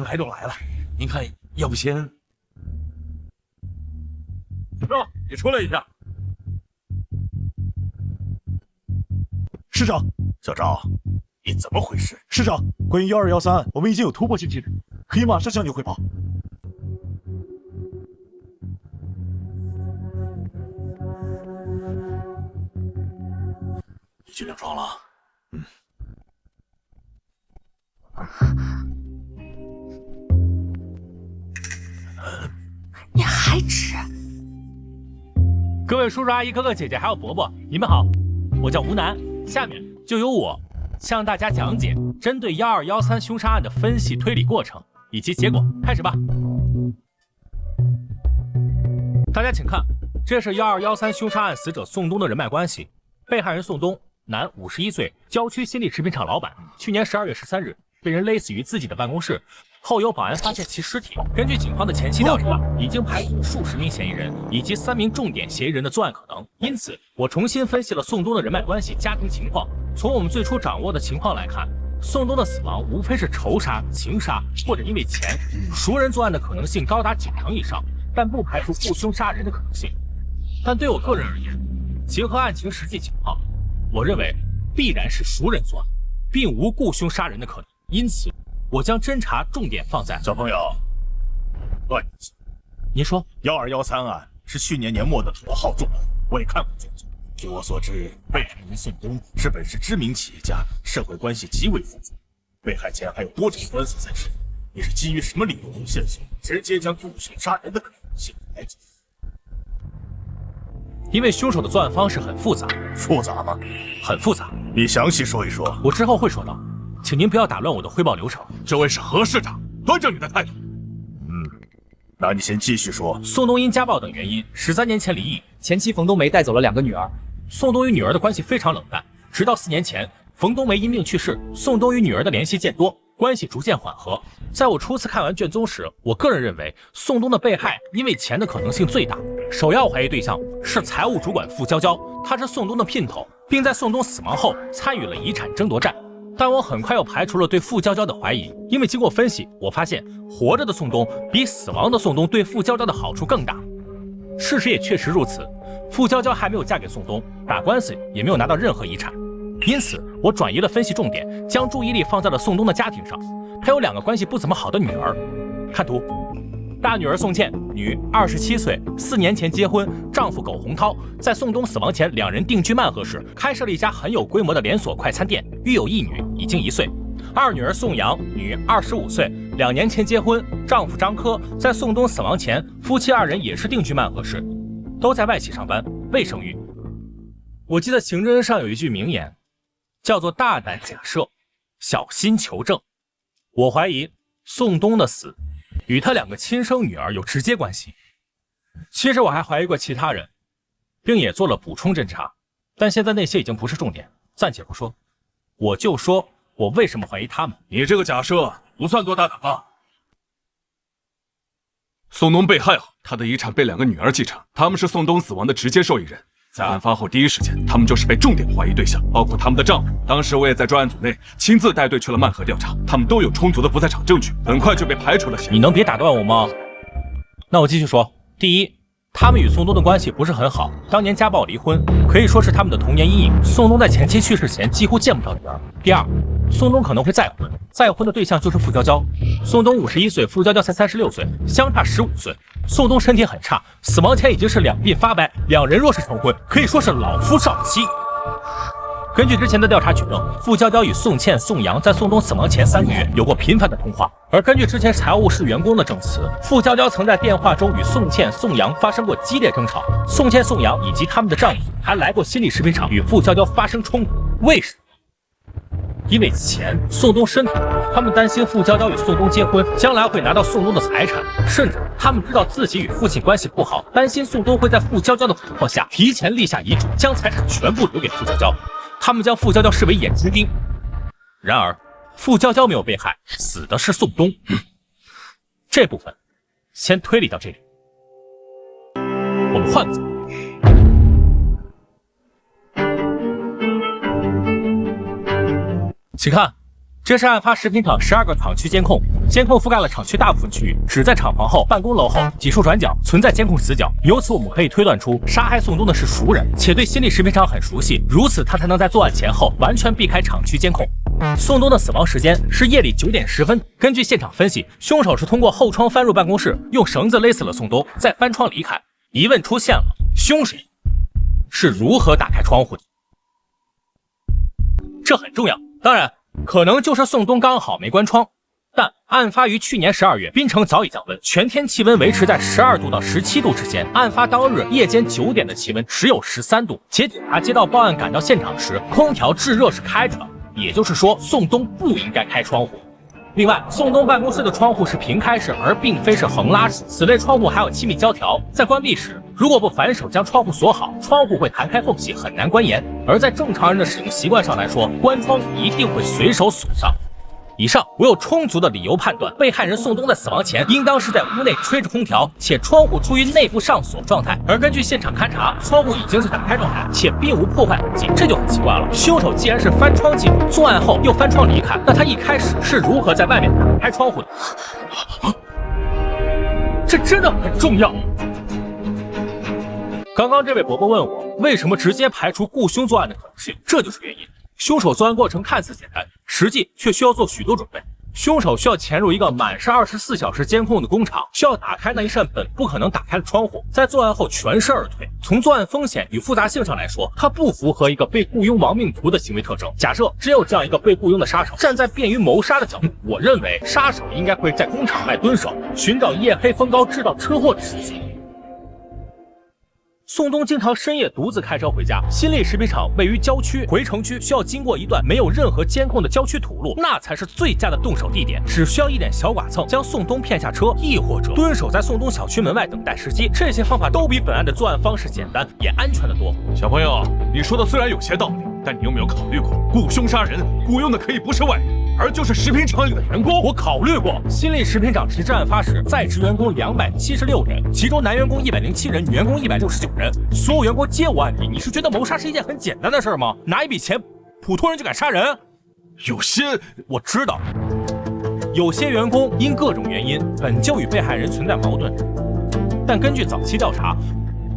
来都来了，您看要不先……小赵，你出来一下。市长，小赵，你怎么回事？市长，关于1213案，我们已经有突破性进展，可以马上向你汇报。你去领装了？你还指？各位叔叔阿姨、哥哥姐姐还有伯伯，你们好，我叫吴南。下面就由我向大家讲解针对1213凶杀案的分析推理过程以及结果，开始吧。大家请看，这是1213凶杀案死者宋东的人脉关系。被害人宋东，男，51岁，郊区新力食品厂老板，去年12月13日被人勒死于自己的办公室，后有保安发现其尸体。根据警方的前期调查，已经排除数十名嫌疑人以及3名重点嫌疑人的作案可能。因此，我重新分析了宋东的人脉关系、家庭情况。从我们最初掌握的情况来看，宋东的死亡无非是仇杀、情杀或者因为钱，熟人作案的可能性高达90%以上，但不排除雇凶杀人的可能性。但对我个人而言，结合案情实际情况，我认为必然是熟人作案，并无雇凶杀人的可能。因此，我将侦查重点放在……小朋友，问一下，您说，1213案是去年年末的头号重案，我也看过卷宗。据我所知，被害人宋东是本市知名企业家，社会关系极为复杂，被害前还有多场官司在身。你是基于什么理由和线索，直接将雇凶杀人的可能性排除？因为凶手的作案方式很复杂。复杂吗？很复杂。你详细说一说。我之后会说到，请您不要打乱我的汇报流程。这位是何市长，端正你的态度。那你先继续说。宋东因家暴等原因13年前离异，前妻冯冬梅带走了2个女儿。宋东与女儿的关系非常冷淡，直到4年前，冯冬梅因病去世，宋东与女儿的联系渐多，关系逐渐缓和。在我初次看完卷宗时，我个人认为宋东的被害因为钱的可能性最大，首要怀疑对象是财务主管付娇娇，她是宋东的姘头，并在宋东死亡后参与了遗产争夺战。但我很快又排除了对付娇娇的怀疑，因为经过分析，我发现活着的宋东比死亡的宋东对付娇娇的好处更大。事实也确实如此，付娇娇还没有嫁给宋东，打官司也没有拿到任何遗产。因此，我转移了分析重点，将注意力放在了宋东的家庭上。他有2个关系不怎么好的女儿。看图，大女儿宋倩，女，27岁，4年前结婚，丈夫苟洪涛在宋东死亡前，2人定居曼河市，开设了一家很有规模的连锁快餐店，育有1女，已经1岁。2女儿宋阳，女，25岁，2年前结婚，丈夫张科在宋东死亡前，夫妻2人也是定居曼河市，都在外企上班，未生育。我记得刑侦上有一句名言，叫做大胆假设，小心求证。我怀疑宋东的死与他2个亲生女儿有直接关系。其实我还怀疑过其他人，并也做了补充侦查，但现在那些已经不是重点，暂且不说。我就说我为什么怀疑他们。你这个假设不算多大胆吧？宋东被害后，他的遗产被2个女儿继承，他们是宋东死亡的直接受益人。在案发后第一时间，他们就是被重点怀疑对象，包括他们的丈夫。当时我也在专案组内亲自带队去了曼河调查，他们都有充足的不在场证据，很快就被排除了嫌疑。你能别打断我吗？那我继续说。第一，他们与宋东的关系不是很好，当年家暴离婚，可以说是他们的童年阴影。宋东在前妻去世前几乎见不着女儿。第二，宋东可能会再婚，再婚的对象就是傅娇娇。宋东51岁，傅娇娇才36岁，相差15岁。宋东身体很差，死亡前已经是2鬓发白，2人若是成婚，可以说是老夫少妻。根据之前的调查取证，傅娇娇与宋倩、宋阳在宋东死亡前3个月有过频繁的通话，而根据之前财务室员工的证词，傅娇娇曾在电话中与宋倩、宋阳发生过激烈争吵，宋倩、宋阳以及他们的丈夫还来过新力食品厂与傅娇娇发生冲突。为什么？因为钱。宋东身体，他们担心傅娇娇与宋东结婚，将来会拿到宋东的财产，甚至他们知道自己与父亲关系不好，担心宋东会在傅娇娇的蛊惑下提前立下遗嘱，将财产全部留给傅娇娇。他们将傅娇娇视为眼中钉。然而，傅娇娇没有被害，死的是宋东。这部分先推理到这里。我们换个角度。请看，这是案发食品厂12个厂区监控，监控覆盖了厂区大部分区域，只在厂房后、办公楼后几处转角存在监控死角。由此我们可以推断出，杀害宋东的是熟人，且对新力食品厂很熟悉，如此他才能在作案前后完全避开厂区监控。宋东的死亡时间是夜里9点10分。根据现场分析，凶手是通过后窗翻入办公室，用绳子勒死了宋东，再翻窗离开。疑问出现了，凶手是如何打开窗户的？这很重要。当然，可能就是宋东刚好没关窗，但案发于去年12月，槟城早已降温，全天气温维持在12度到17度之间。案发当日夜间9点的气温只有13度，且警察接到报案赶到现场时，空调制热是开着的，也就是说，宋东不应该开窗户。另外，宋东办公室的窗户是平开式，而并非是横拉式。此类窗户还有气密胶条，在关闭时，如果不反手将窗户锁好，窗户会弹开缝隙，很难关严。而在正常人的使用习惯上来说，关窗一定会随手锁上。以上，我有充足的理由判断，被害人宋东在死亡前应当是在屋内吹着空调，且窗户处于内部上锁状态。而根据现场勘查，窗户已经是打开状态，且并无破坏痕迹，这就很奇怪了。凶手既然是翻窗进入，作案后又翻窗离开，那他一开始是如何在外面打开窗户的？这真的很重要。刚刚这位伯伯问我，为什么直接排除雇凶作案的可能性？这就是原因。凶手作案过程看似简单，实际却需要做许多准备。凶手需要潜入一个满是24小时监控的工厂，需要打开那一扇本不可能打开的窗户，在作案后全身而退。从作案风险与复杂性上来说，它不符合一个被雇佣亡命徒的行为特征。假设真有这样一个被雇佣的杀手，站在便于谋杀的角度，我认为杀手应该会在工厂外蹲守，寻找夜黑风高制造车祸的时机。宋东经常深夜独自开车回家，新力食品厂位于郊区，回城区需要经过一段没有任何监控的郊区土路，那才是最佳的动手地点。只需要一点小剐蹭，将宋东骗下车，亦或者蹲守在宋东小区门外等待时机，这些方法都比本案的作案方式简单，也安全得多。小朋友，你说的虽然有些道理，但你有没有考虑过，雇凶杀人雇佣的可以不是外人，而就是食品厂里的员工？我考虑过，新力食品厂直至案发时，在职员工276人，其中男员工107人，女员工169人，所有员工皆无案底。你是觉得谋杀是一件很简单的事吗？拿一笔钱，普通人就敢杀人？有些我知道，有些员工因各种原因本就与被害人存在矛盾，但根据早期调查，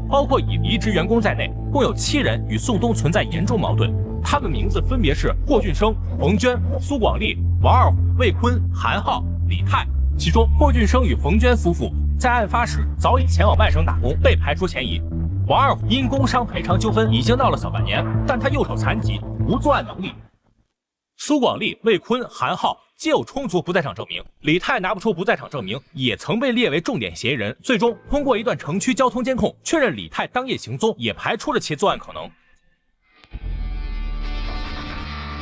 包括已离职员工在内，共有7人与宋东存在严重矛盾。他们名字分别是霍俊生、冯娟、苏广利、王二虎、魏坤、韩浩、李泰。其中，霍俊生与冯娟夫妇在案发时早已前往外省打工，被排除嫌疑。王二虎因工伤赔偿纠纷已经闹了小半年，但他右手残疾，无作案能力。苏广利、魏坤、韩浩皆有充足不在场证明，李泰拿不出不在场证明，也曾被列为重点嫌疑人。最终通过一段城区交通监控确认李泰当夜行踪，也排除了其作案可能。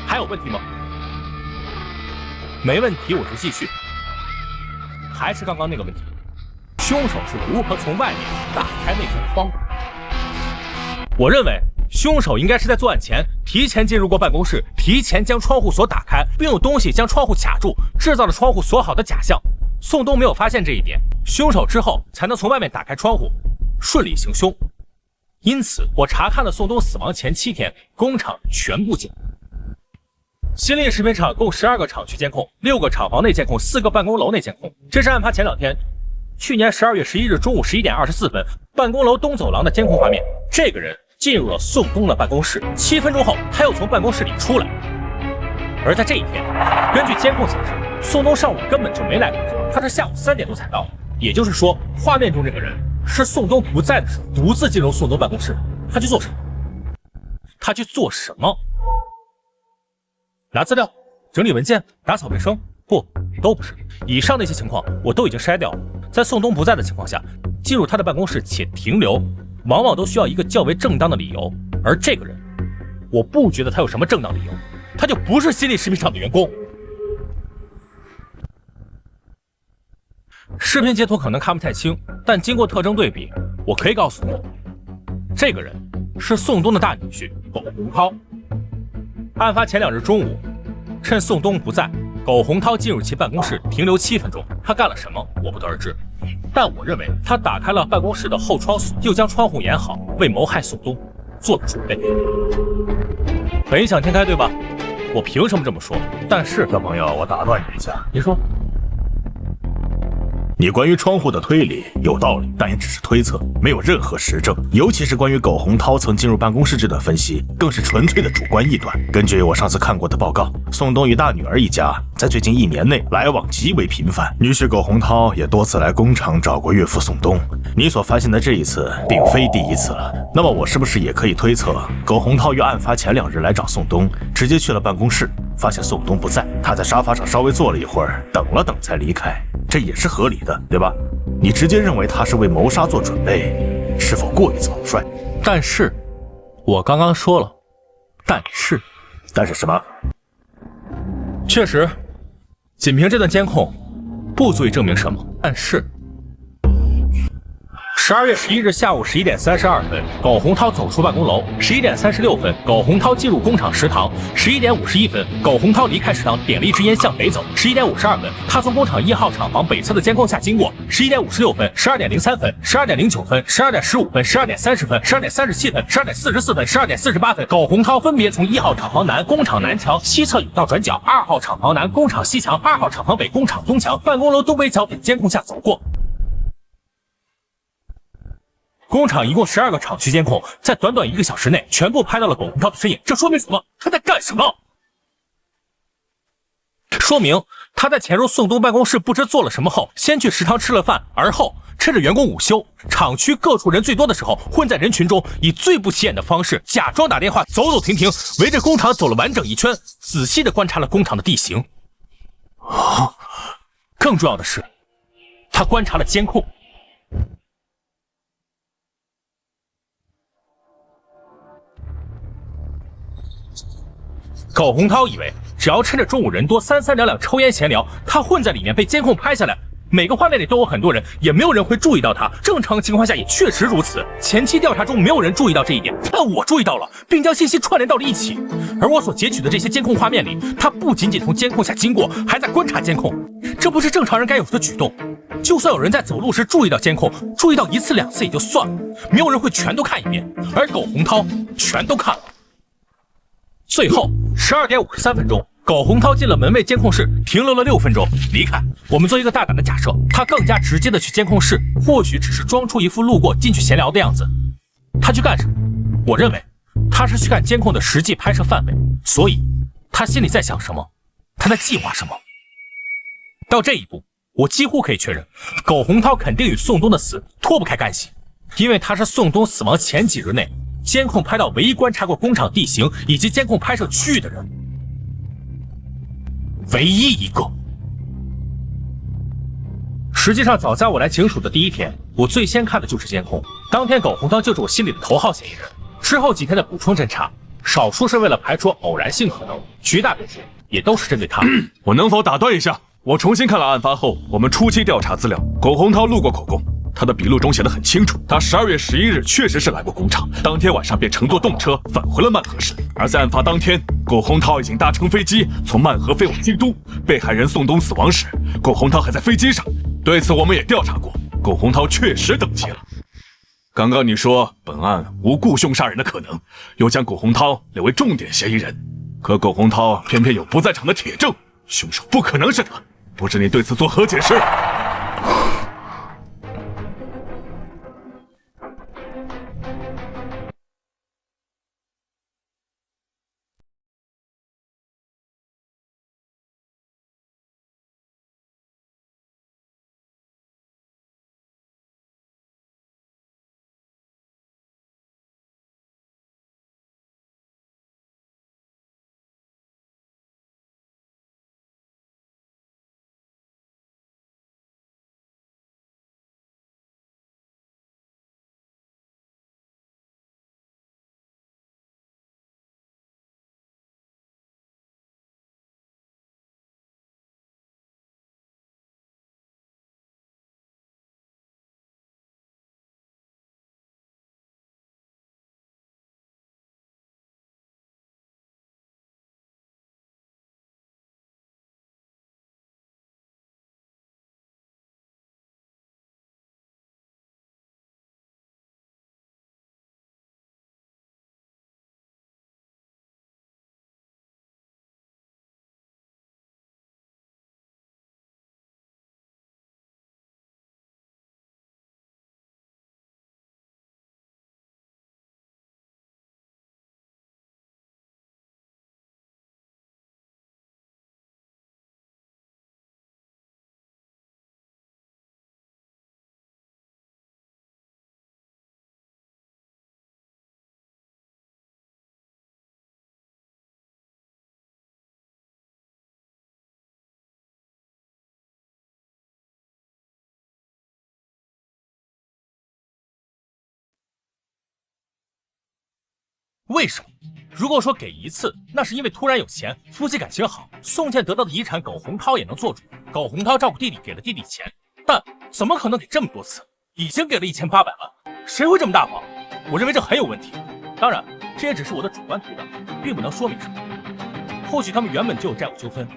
还有问题吗？没问题，我就继续。还是刚刚那个问题，凶手是如何从外面打开那扇窗？我认为凶手应该是在作案前提前进入过办公室，提前将窗户锁打开，并用东西将窗户卡住，制造了窗户锁好的假象。宋东没有发现这一点，凶手之后才能从外面打开窗户，顺利行凶。因此，我查看了宋东死亡前7天工厂全部监控。新力食品厂共12个厂区监控，6个厂房内监控，4个办公楼内监控。这是案发前2天，去年12月11日中午11点24分，办公楼东走廊的监控画面。这个人进入了宋东的办公室，7分钟后，他又从办公室里出来。而在这一天，根据监控显示，宋东上午根本就没来工作，他是下午3点多才到。也就是说，画面中这个人是宋东不在的时候独自进入宋东办公室。他去做什么？他去做什么？拿资料、整理文件、打扫卫生？不，都不是。以上那些情况我都已经筛掉了。在宋东不在的情况下，进入他的办公室且停留，往往都需要一个较为正当的理由。而这个人，我不觉得他有什么正当理由，他就不是新力食品厂的员工。视频截图可能看不太清，但经过特征对比，我可以告诉你，这个人是宋东的大女婿苟洪涛。案发前2日中午，趁宋东不在，苟洪涛进入其办公室停留7分钟。他干了什么，我不得而知。但我认为他打开了办公室的后窗锁，又将窗户掩好，为谋害宋东做了准备。本想天开，对吧？我凭什么这么说？但是小朋友，我打断你一下，您说。你关于窗户的推理有道理，但也只是推测，没有任何实证。尤其是关于苟洪涛曾进入办公室这段分析，更是纯粹的主观臆断。根据我上次看过的报告，宋东与大女儿一家在最近1年内来往极为频繁，女婿苟洪涛也多次来工厂找过岳父宋东。你所发现的这一次，并非第一次了。那么我是不是也可以推测，苟洪涛于案发前2日来找宋东，直接去了办公室，发现宋东不在，他在沙发上稍微坐了一会儿，等了等才离开，这也是合理的，对吧？你直接认为他是为谋杀做准备，是否过于草率？但是，我刚刚说了，但是什么？确实，仅凭这段监控，不足以证明什么。但是，12月11日下午11点32分，苟洪涛走出办公楼；11点36分，苟洪涛进入工厂食堂；11点51分，苟洪涛离开食堂，点了一支烟向北走；11点52分，他从工厂1号厂房北侧的监控下经过；11点56分，12点03分，12点09分，12点15分，12点30分，12点37分，12点44分，12点48分，苟洪涛分别从1号厂房南工厂南墙西侧甬道转角，2号厂房南工厂西墙，2号厂房北工厂东墙办公楼东北角等监控下走过。工厂一共12个厂区监控，在短短1个小时内全部拍到了苟洪涛的身影。这说明什么？他在干什么？说明他在潜入宋东办公室不知做了什么后，先去食堂吃了饭，而后趁着员工午休，厂区各处人最多的时候，混在人群中，以最不起眼的方式假装打电话，走走停停，围着工厂走了完整1圈，仔细地观察了工厂的地形。更重要的是，他观察了监控。苟洪涛以为只要趁着中午人多，三三两两抽烟闲聊，他混在里面被监控拍下来，每个画面里都有很多人，也没有人会注意到他。正常情况下也确实如此，前期调查中没有人注意到这一点，但我注意到了，并将信息串联到了一起。而我所截取的这些监控画面里，他不仅仅从监控下经过，还在观察监控，这不是正常人该有的举动。就算有人在走路时注意到监控，注意到1次2次也就算了，没有人会全都看一遍，而苟洪涛全都看了。最后12点53分钟，苟洪涛进了门卫监控室，停留了6分钟，离开。我们做一个大胆的假设，他更加直接的去监控室，或许只是装出一副路过进去闲聊的样子。他去干什么？我认为他是去看监控的实际拍摄范围，所以他心里在想什么，他在计划什么。到这一步，我几乎可以确认，苟洪涛肯定与宋冬的死脱不开干系，因为他是宋冬死亡前几日内监控拍到唯一观察过工厂地形以及监控拍摄区域的人，唯一一个。实际上，早在我来警署的第一天，我最先看的就是监控。当天，苟洪涛就是我心里的头号嫌疑人。之后几天的补充侦查，少数是为了排除偶然性可能，绝大多数也都是针对他。我能否打断一下？我重新看了案发后我们初期调查资料，苟洪涛录过口供，他的笔录中写得很清楚，他12月11日确实是来过工厂，当天晚上便乘坐动车返回了曼河市。而在案发当天，苟洪涛已经搭乘飞机从曼河飞往京都，被害人宋冬死亡时，苟洪涛还在飞机上。对此我们也调查过，苟洪涛确实登机了。刚刚你说本案无雇凶杀人的可能，又将苟洪涛列为重点嫌疑人，可苟洪涛偏偏有不在场的铁证，凶手不可能是他。不知你对此作何解释？为什么？如果说给一次，那是因为突然有钱，夫妻感情好，宋茜得到的遗产苟洪涛也能做主，苟洪涛照顾弟弟给了弟弟钱，但怎么可能给这么多次？已经给了1800万，谁会这么大方？我认为这很有问题。当然，这也只是我的主观推断，并不能说明什么。或许他们原本就有债务纠纷，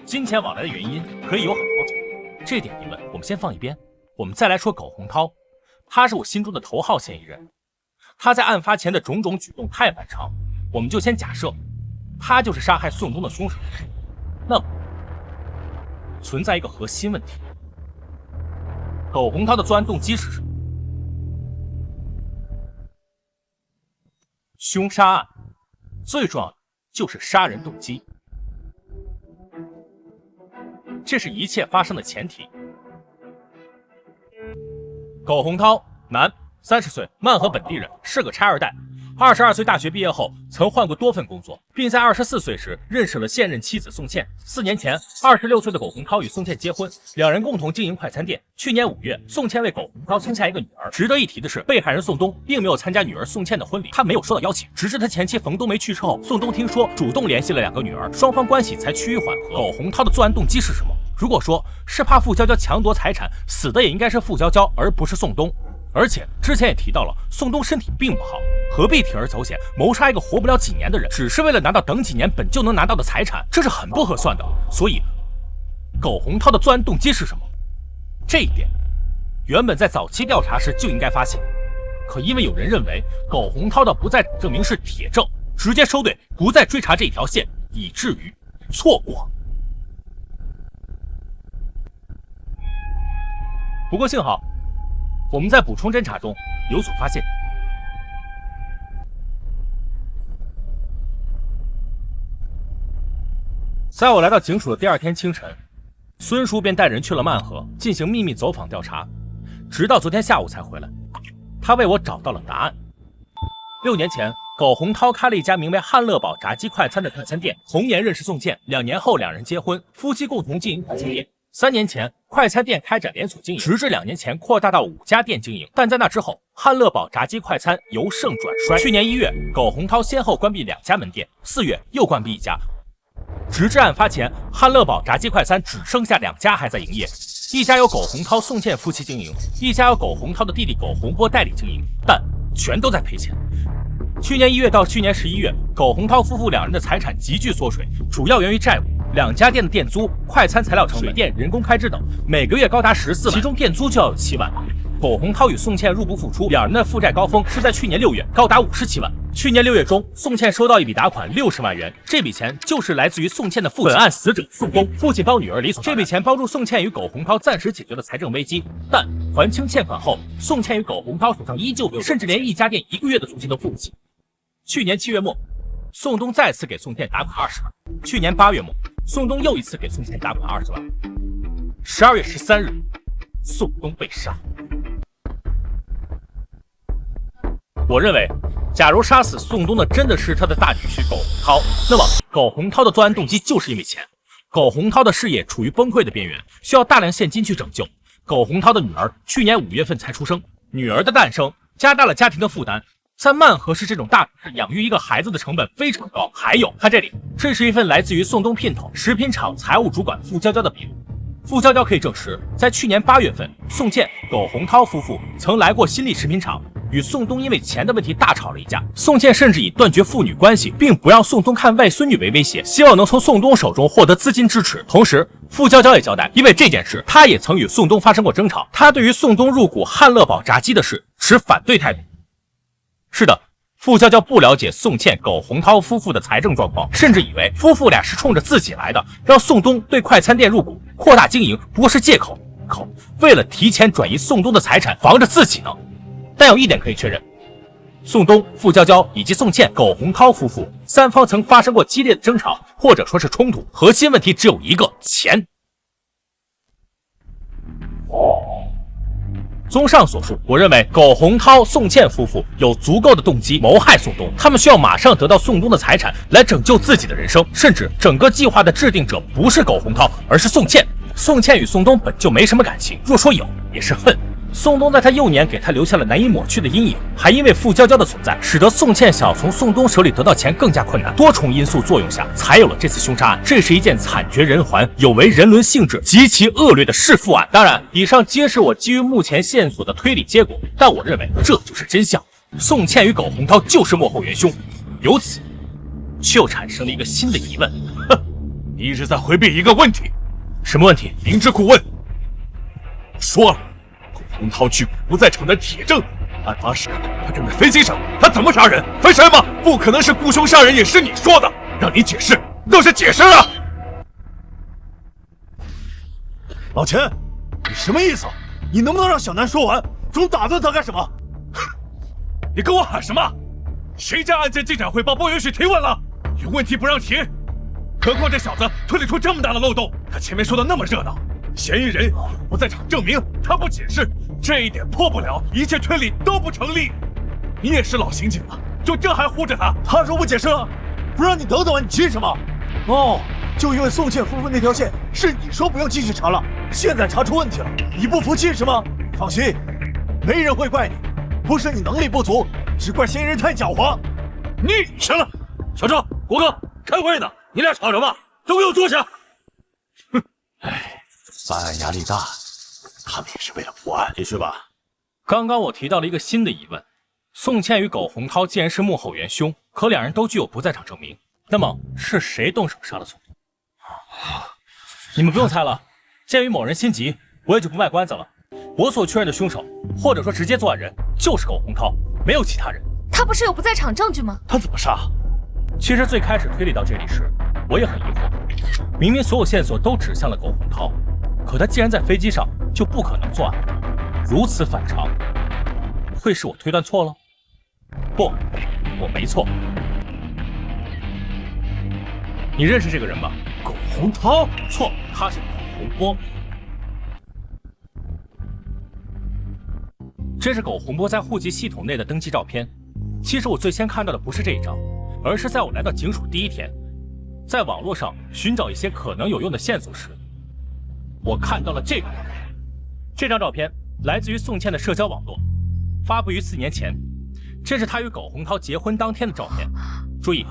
金钱往来的原因可以有很多种。这点疑问我们先放一边，我们再来说苟洪涛，他是我心中的头号嫌疑人。他在案发前的种种举动太反常，我们就先假设他就是杀害宋冬的凶手。那么存在一个核心问题，苟洪涛的作案动机是什么？凶杀案最重要的就是杀人动机，这是一切发生的前提。苟洪涛，男，30岁，曼河本地人，是个拆二代。22岁大学毕业后，曾换过多份工作，并在24岁时认识了现任妻子宋茜。4年前，26岁的苟洪涛与宋茜结婚，两人共同经营快餐店。去年5月，宋茜为苟洪涛生下一个女儿。值得一提的是，被害人宋冬并没有参加女儿宋茜的婚礼，他没有收到邀请。直至他前妻冯冬梅去世后，宋冬听说主动联系了两个女儿，双方关系才趋于缓和。苟洪涛的作案动机是什么？如果说是怕傅娇娇强夺财产，死的也应该是傅娇娇，而不是宋冬。而且之前也提到了，宋冬身体并不好，何必铤而走险谋杀一个活不了几年的人，只是为了拿到等几年本就能拿到的财产，这是很不合算的。所以，苟洪涛的作案动机是什么？这一点，原本在早期调查时就应该发现，可因为有人认为苟洪涛的不在证明是铁证，直接收队，不再追查这条线，以至于错过。不过幸好，我们在补充侦查中有所发现。在我来到警署的第2天清晨，孙叔便带人去了曼河进行秘密走访调查，直到昨天下午才回来。他为我找到了答案。6年前，苟洪涛开了一家名为汉乐堡炸鸡快餐的快餐店，同年认识宋茜，2年后两人结婚，夫妻共同经营快餐店。3年前，快餐店开展连锁经营，直至2年前扩大到5家店经营。但在那之后，汉乐堡炸鸡快餐由盛转衰。去年1月，苟洪涛先后关闭2家门店，4月又关闭1家。直至案发前，汉乐堡炸鸡快餐只剩下2家还在营业，一家由苟洪涛、宋茜夫妻经营，一家由苟洪涛的弟弟苟洪波代理经营，但全都在赔钱。去年1月到去年11月，苟洪涛夫妇2人的财产急剧缩水，主要源于债务。2家店的店租、快餐材料成本、水电、人工开支等，每个月高达14万，其中店租就要有7万。苟洪涛与宋茜入不敷出，2人的负债高峰是在去年6月，高达57万。去年6月中，宋茜收到一笔打款60万元，这笔钱就是来自于宋茜的父亲，本案死者宋东，父亲帮女儿理所当然。这笔钱帮助宋茜与苟洪涛暂时解决了财政危机，但还清欠款后，宋茜与苟洪涛手上依旧没有，甚至连一家店1个月的租金都付不起。去年7月末，宋东再次给宋茜打款20万。去年8月末，宋东又一次给宋茜打款20万。12月13日，宋东被杀。我认为，假如杀死宋东的真的是他的大女婿苟洪涛，那么苟洪涛的作案动机就是因为钱。苟洪涛的事业处于崩溃的边缘，需要大量现金去拯救。苟洪涛的女儿去年5月份才出生，女儿的诞生加大了家庭的负担。在曼河市这种大城市，养育一个孩子的成本非常高。还有，看这里，这是一份来自于宋东姘头食品厂财务主管付娇娇的笔录。付娇娇可以证实，在去年8月份，宋茜、苟洪涛夫妇曾来过新力食品厂，与宋东因为钱的问题大吵了一架。宋茜甚至以断绝父女关系，并不让宋东看外孙女为威胁，希望能从宋东手中获得资金支持。同时，付娇娇也交代，因为这件事，她也曾与宋东发生过争吵。她对于宋东入股汉乐堡炸鸡的事持反对态度。是的，付娇娇不了解宋茜、苟洪涛夫妇的财政状况，甚至以为夫妇俩是冲着自己来的，让宋东对快餐店入股、扩大经营不过是借口，为了提前转移宋东的财产，防着自己呢。但有一点可以确认，宋东、付娇娇以及宋茜、苟洪涛夫妇3方曾发生过激烈的争吵，或者说是冲突，核心问题只有一个：钱。综上所述，我认为苟洪涛、宋茜夫妇有足够的动机谋害宋东，他们需要马上得到宋东的财产来拯救自己的人生，甚至整个计划的制定者不是苟洪涛，而是宋茜。宋茜与宋东本就没什么感情，若说有，也是恨。宋东在他幼年给他留下了难以抹去的阴影，还因为付娇娇的存在，使得宋茜想从宋东手里得到钱更加困难。多重因素作用下，才有了这次凶杀案。这是一件惨绝人寰、有违人伦性质、极其恶劣的弑父案。当然，以上皆是我基于目前线索的推理结果，但我认为这就是真相。宋茜与苟洪涛就是幕后元凶。由此，却又产生了一个新的疑问：你一直在回避一个问题。什么问题？明知故问。说了。苟洪涛据不在场的铁证，案发时他正在飞机上，他怎么杀人？分尸吗？不可能是雇凶杀人，也是你说的，让你解释都是解释啊！老钱，你什么意思？你能不能让小南说完？总打断他干什么？你跟我喊什么？谁家案件进展汇报不允许提问了？有问题不让提？何况这小子推理出这么大的漏洞，他前面说的那么热闹。嫌疑人不在场证明，他不解释，这一点破不了，一切推理都不成立。你也是老刑警了，就这还护着他？他说不解释了，不让你等等，你急什么？哦，就因为宋茜夫妇那条线是你说不用继续查了，现在查出问题了，你不服气是吗？放心，没人会怪你，不是你能力不足，只怪嫌疑人太狡猾。你行了，小赵、国哥，开会呢，你俩吵什么？都给我坐下。哼，哎。办案压力大，他们也是为了破案。继续吧。刚刚我提到了一个新的疑问：宋茜与苟洪涛既然是幕后元凶，可2人都具有不在场证明，那么是谁动手杀了宋东？你们不用猜了，鉴于某人心急，我也就不卖关子了。我所确认的凶手，或者说直接作案人，就是苟洪涛，没有其他人。他不是有不在场证据吗？他怎么杀？其实最开始推理到这里时，我也很疑惑，明明所有线索都指向了苟洪涛。可他既然在飞机上，就不可能作案，如此反常，会是我推断错了？不，我没错。你认识这个人吧？苟洪涛？错，他是苟洪波。这是苟洪波在户籍系统内的登记照片。其实我最先看到的不是这一张，而是在我来到警署第一天，在网络上寻找一些可能有用的线索时，我看到了这张照片。这张照片来自于宋茜的社交网络，发布于4年前。这是她与苟洪涛结婚当天的照片。注意，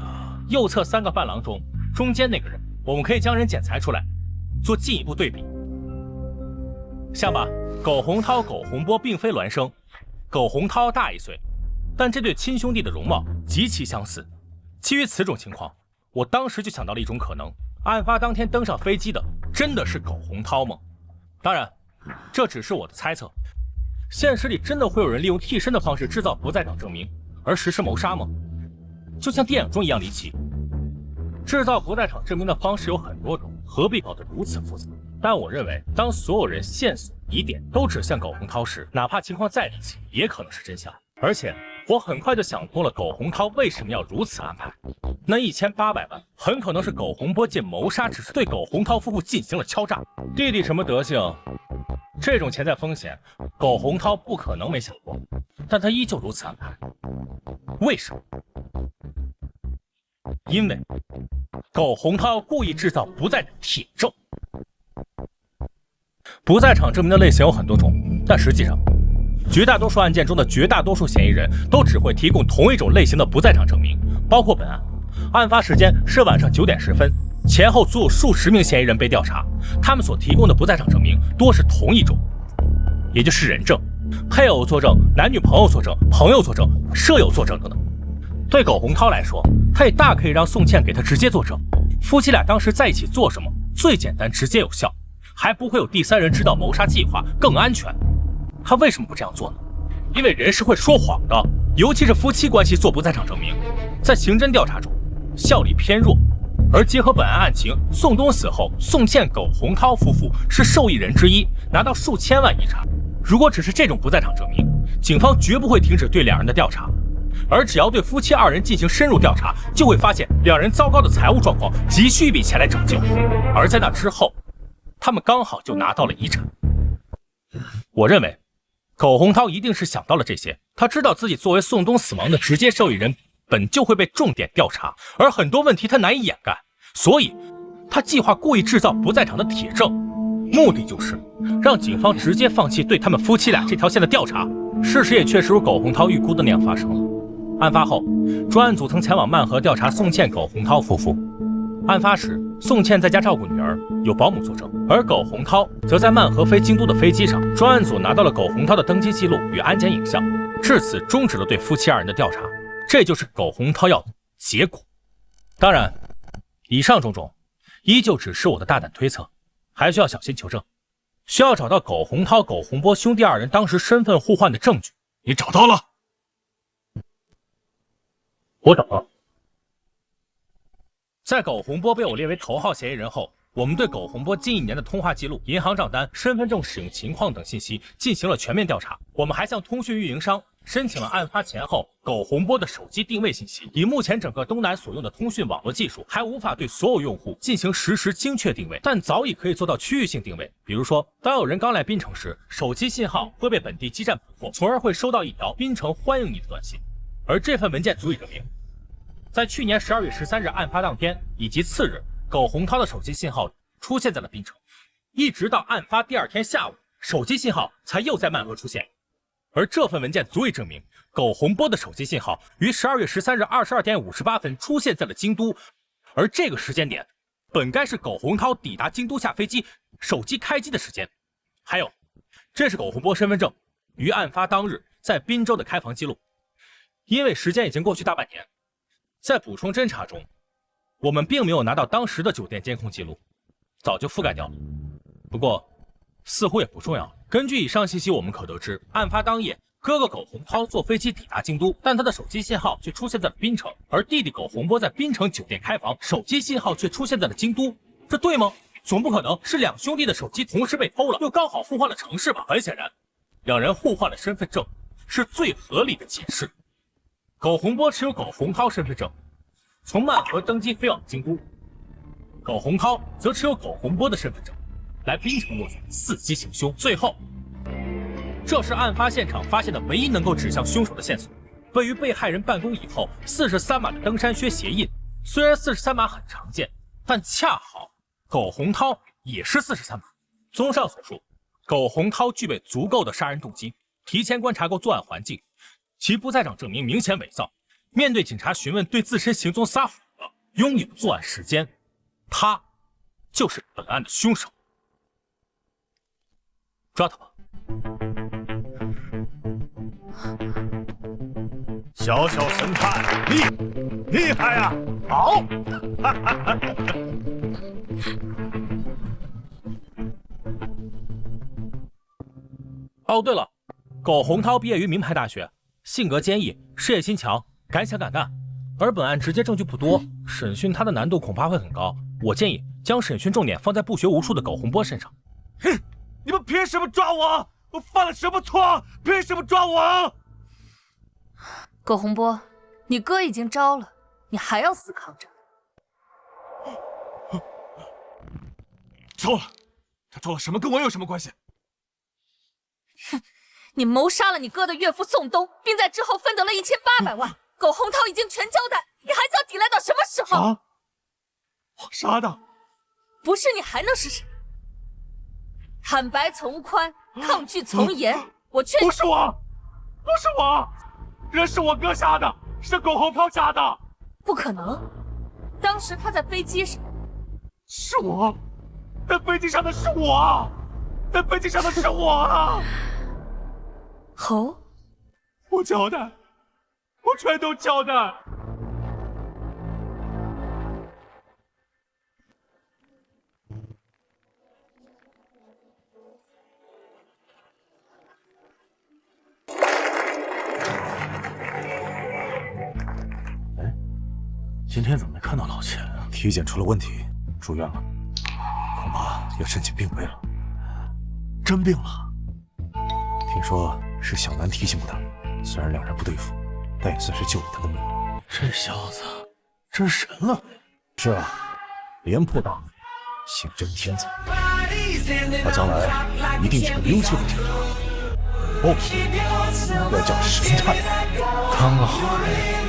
右侧3个伴郎中，中间那个人，我们可以将人剪裁出来，做进一步对比。像吧，苟洪涛、苟洪波并非孪生，苟洪涛大1岁，但这对亲兄弟的容貌极其相似。基于此种情况，我当时就想到了一种可能：案发当天登上飞机的真的是苟洪涛吗？当然，这只是我的猜测。现实里真的会有人利用替身的方式制造不在场证明，而实施谋杀吗？就像电影中一样离奇。制造不在场证明的方式有很多种，何必搞得如此复杂？但我认为，当所有人线索、疑点都指向苟洪涛时，哪怕情况再离奇，也可能是真相。而且，我很快就想通了苟洪涛为什么要如此安排。那1800万很可能是苟洪波借谋杀之势对苟洪涛夫妇进行了敲诈。弟弟什么德行？这种潜在风险，苟洪涛不可能没想过，但他依旧如此安排。为什么？因为苟洪涛故意制造不在场铁证。不在场证明的类型有很多种，但实际上，绝大多数案件中的绝大多数嫌疑人都只会提供同一种类型的不在场证明，包括本案。案发时间是晚上9点10分，前后足有数十名嫌疑人被调查，他们所提供的不在场证明多是同一种，也就是人证、配偶作证、男女朋友作证、朋友作证、舍友作证等等。对苟洪涛来说，他也大可以让宋茜给他直接作证，夫妻俩当时在一起做什么，最简单、直接、有效，还不会有第三人知道谋杀计划，更安全。他为什么不这样做呢？因为人是会说谎的，尤其是夫妻关系做不在场证明，在刑侦调查中效力偏弱。而结合本案案情，宋东死后，宋茜、苟洪涛夫妇是受益人之一，拿到数千万遗产。如果只是这种不在场证明，警方绝不会停止对两人的调查。而只要对夫妻2人进行深入调查，就会发现两人糟糕的财务状况，急需一笔钱来拯救。而在那之后，他们刚好就拿到了遗产。我认为，苟洪涛一定是想到了这些，他知道自己作为宋东死亡的直接受益人，本就会被重点调查，而很多问题他难以掩盖，所以他计划故意制造不在场的铁证，目的就是让警方直接放弃对他们夫妻俩这条线的调查。事实也确实如苟洪涛预估的那样发生了。案发后，专案组曾前往曼河调查宋茜、苟洪涛夫妇。案发时，宋茜在家照顾女儿，有保姆作证，而苟洪涛则在曼河飞京都的飞机上。专案组拿到了苟洪涛的登机记录与安检影像，至此终止了对夫妻2人的调查。这就是苟洪涛要的结果。当然，以上种种依旧只是我的大胆推测，还需要小心求证，需要找到苟洪涛、苟洪波兄弟2人当时身份互换的证据。你找到了？我找到了。在苟洪波被我列为头号嫌疑人后，我们对苟洪波近1年的通话记录、银行账单、身份证使用情况等信息进行了全面调查。我们还向通讯运营商申请了案发前后苟洪波的手机定位信息。以目前整个东南所用的通讯网络技术，还无法对所有用户进行实时精确定位，但早已可以做到区域性定位。比如说，当有人刚来槟城时，手机信号会被本地基站捕获，从而会收到一条槟城欢迎你的短信。而这份文件足以证明，在去年12月13日案发当天以及次日，苟洪涛的手机信号出现在了槟城，一直到案发第2天下午，手机信号才又在曼河出现。而这份文件足以证明，苟洪波的手机信号于12月13日22点58分出现在了京都，而这个时间点本该是苟洪涛抵达京都下飞机、手机开机的时间。还有，这是苟洪波身份证于案发当日在滨州的开房记录。因为时间已经过去大半年，在补充侦查中，我们并没有拿到当时的酒店监控记录，早就覆盖掉了。不过，似乎也不重要。根据以上信息，我们可得知，案发当夜，哥哥苟洪涛坐飞机抵达京都，但他的手机信号却出现在了槟城，而弟弟苟洪波在槟城酒店开房，手机信号却出现在了京都。这对吗？总不可能是2兄弟的手机同时被偷了，又刚好互换了城市吧？很显然，两人互换了身份证是最合理的解释。苟洪波持有苟洪涛身份证，从曼河登机飞往京都，苟洪涛则持有苟洪波的身份证，来槟城落脚伺机行凶。最后，这是案发现场发现的唯一能够指向凶手的线索。位于被害人办公以后43码的登山靴鞋印，虽然43码很常见，但恰好苟洪涛也是43码。综上所述，苟洪涛具备足够的杀人动机，提前观察过作案环境，其不在场证明明显伪造。面对警察询问，对自身行踪撒谎了，拥有作案时间，他就是本案的凶手。抓他吧！小小神探，厉害呀！好，哦，对了，苟洪涛毕业于名牌大学，性格坚毅，事业心强，敢想敢干。而本案直接证据不多，审讯他的难度恐怕会很高。我建议将审讯重点放在不学无术的苟洪波身上。哼，你们凭什么抓我？我犯了什么错？凭什么抓我？苟洪波，你哥已经招了，你还要死扛着？招了，他招了什么？跟我有什么关系？哼，你谋杀了你哥的岳父宋东，并在之后分得了1800万。苟洪涛已经全交代，你还想抵赖到什么时候？啊！我杀的？不是你还能是谁？坦白从宽，抗拒从严。我劝你，不是我，不是我。人是我哥杀的，是苟洪涛杀的。不可能，当时他在飞机上。是我，在飞机上的是我，在飞机上的是我啊！哦，我交代，我全都交代。今天怎么没看到老钱啊？体检出了问题，住院了，恐怕要申请病危了。真病了？听说是小南提醒过他，虽然两人不对付，但也算是救了他的命。这小子真神了！是啊，廉颇大名，姓真天才，他将来一定是个优秀的警察。不，要叫神探。刚好。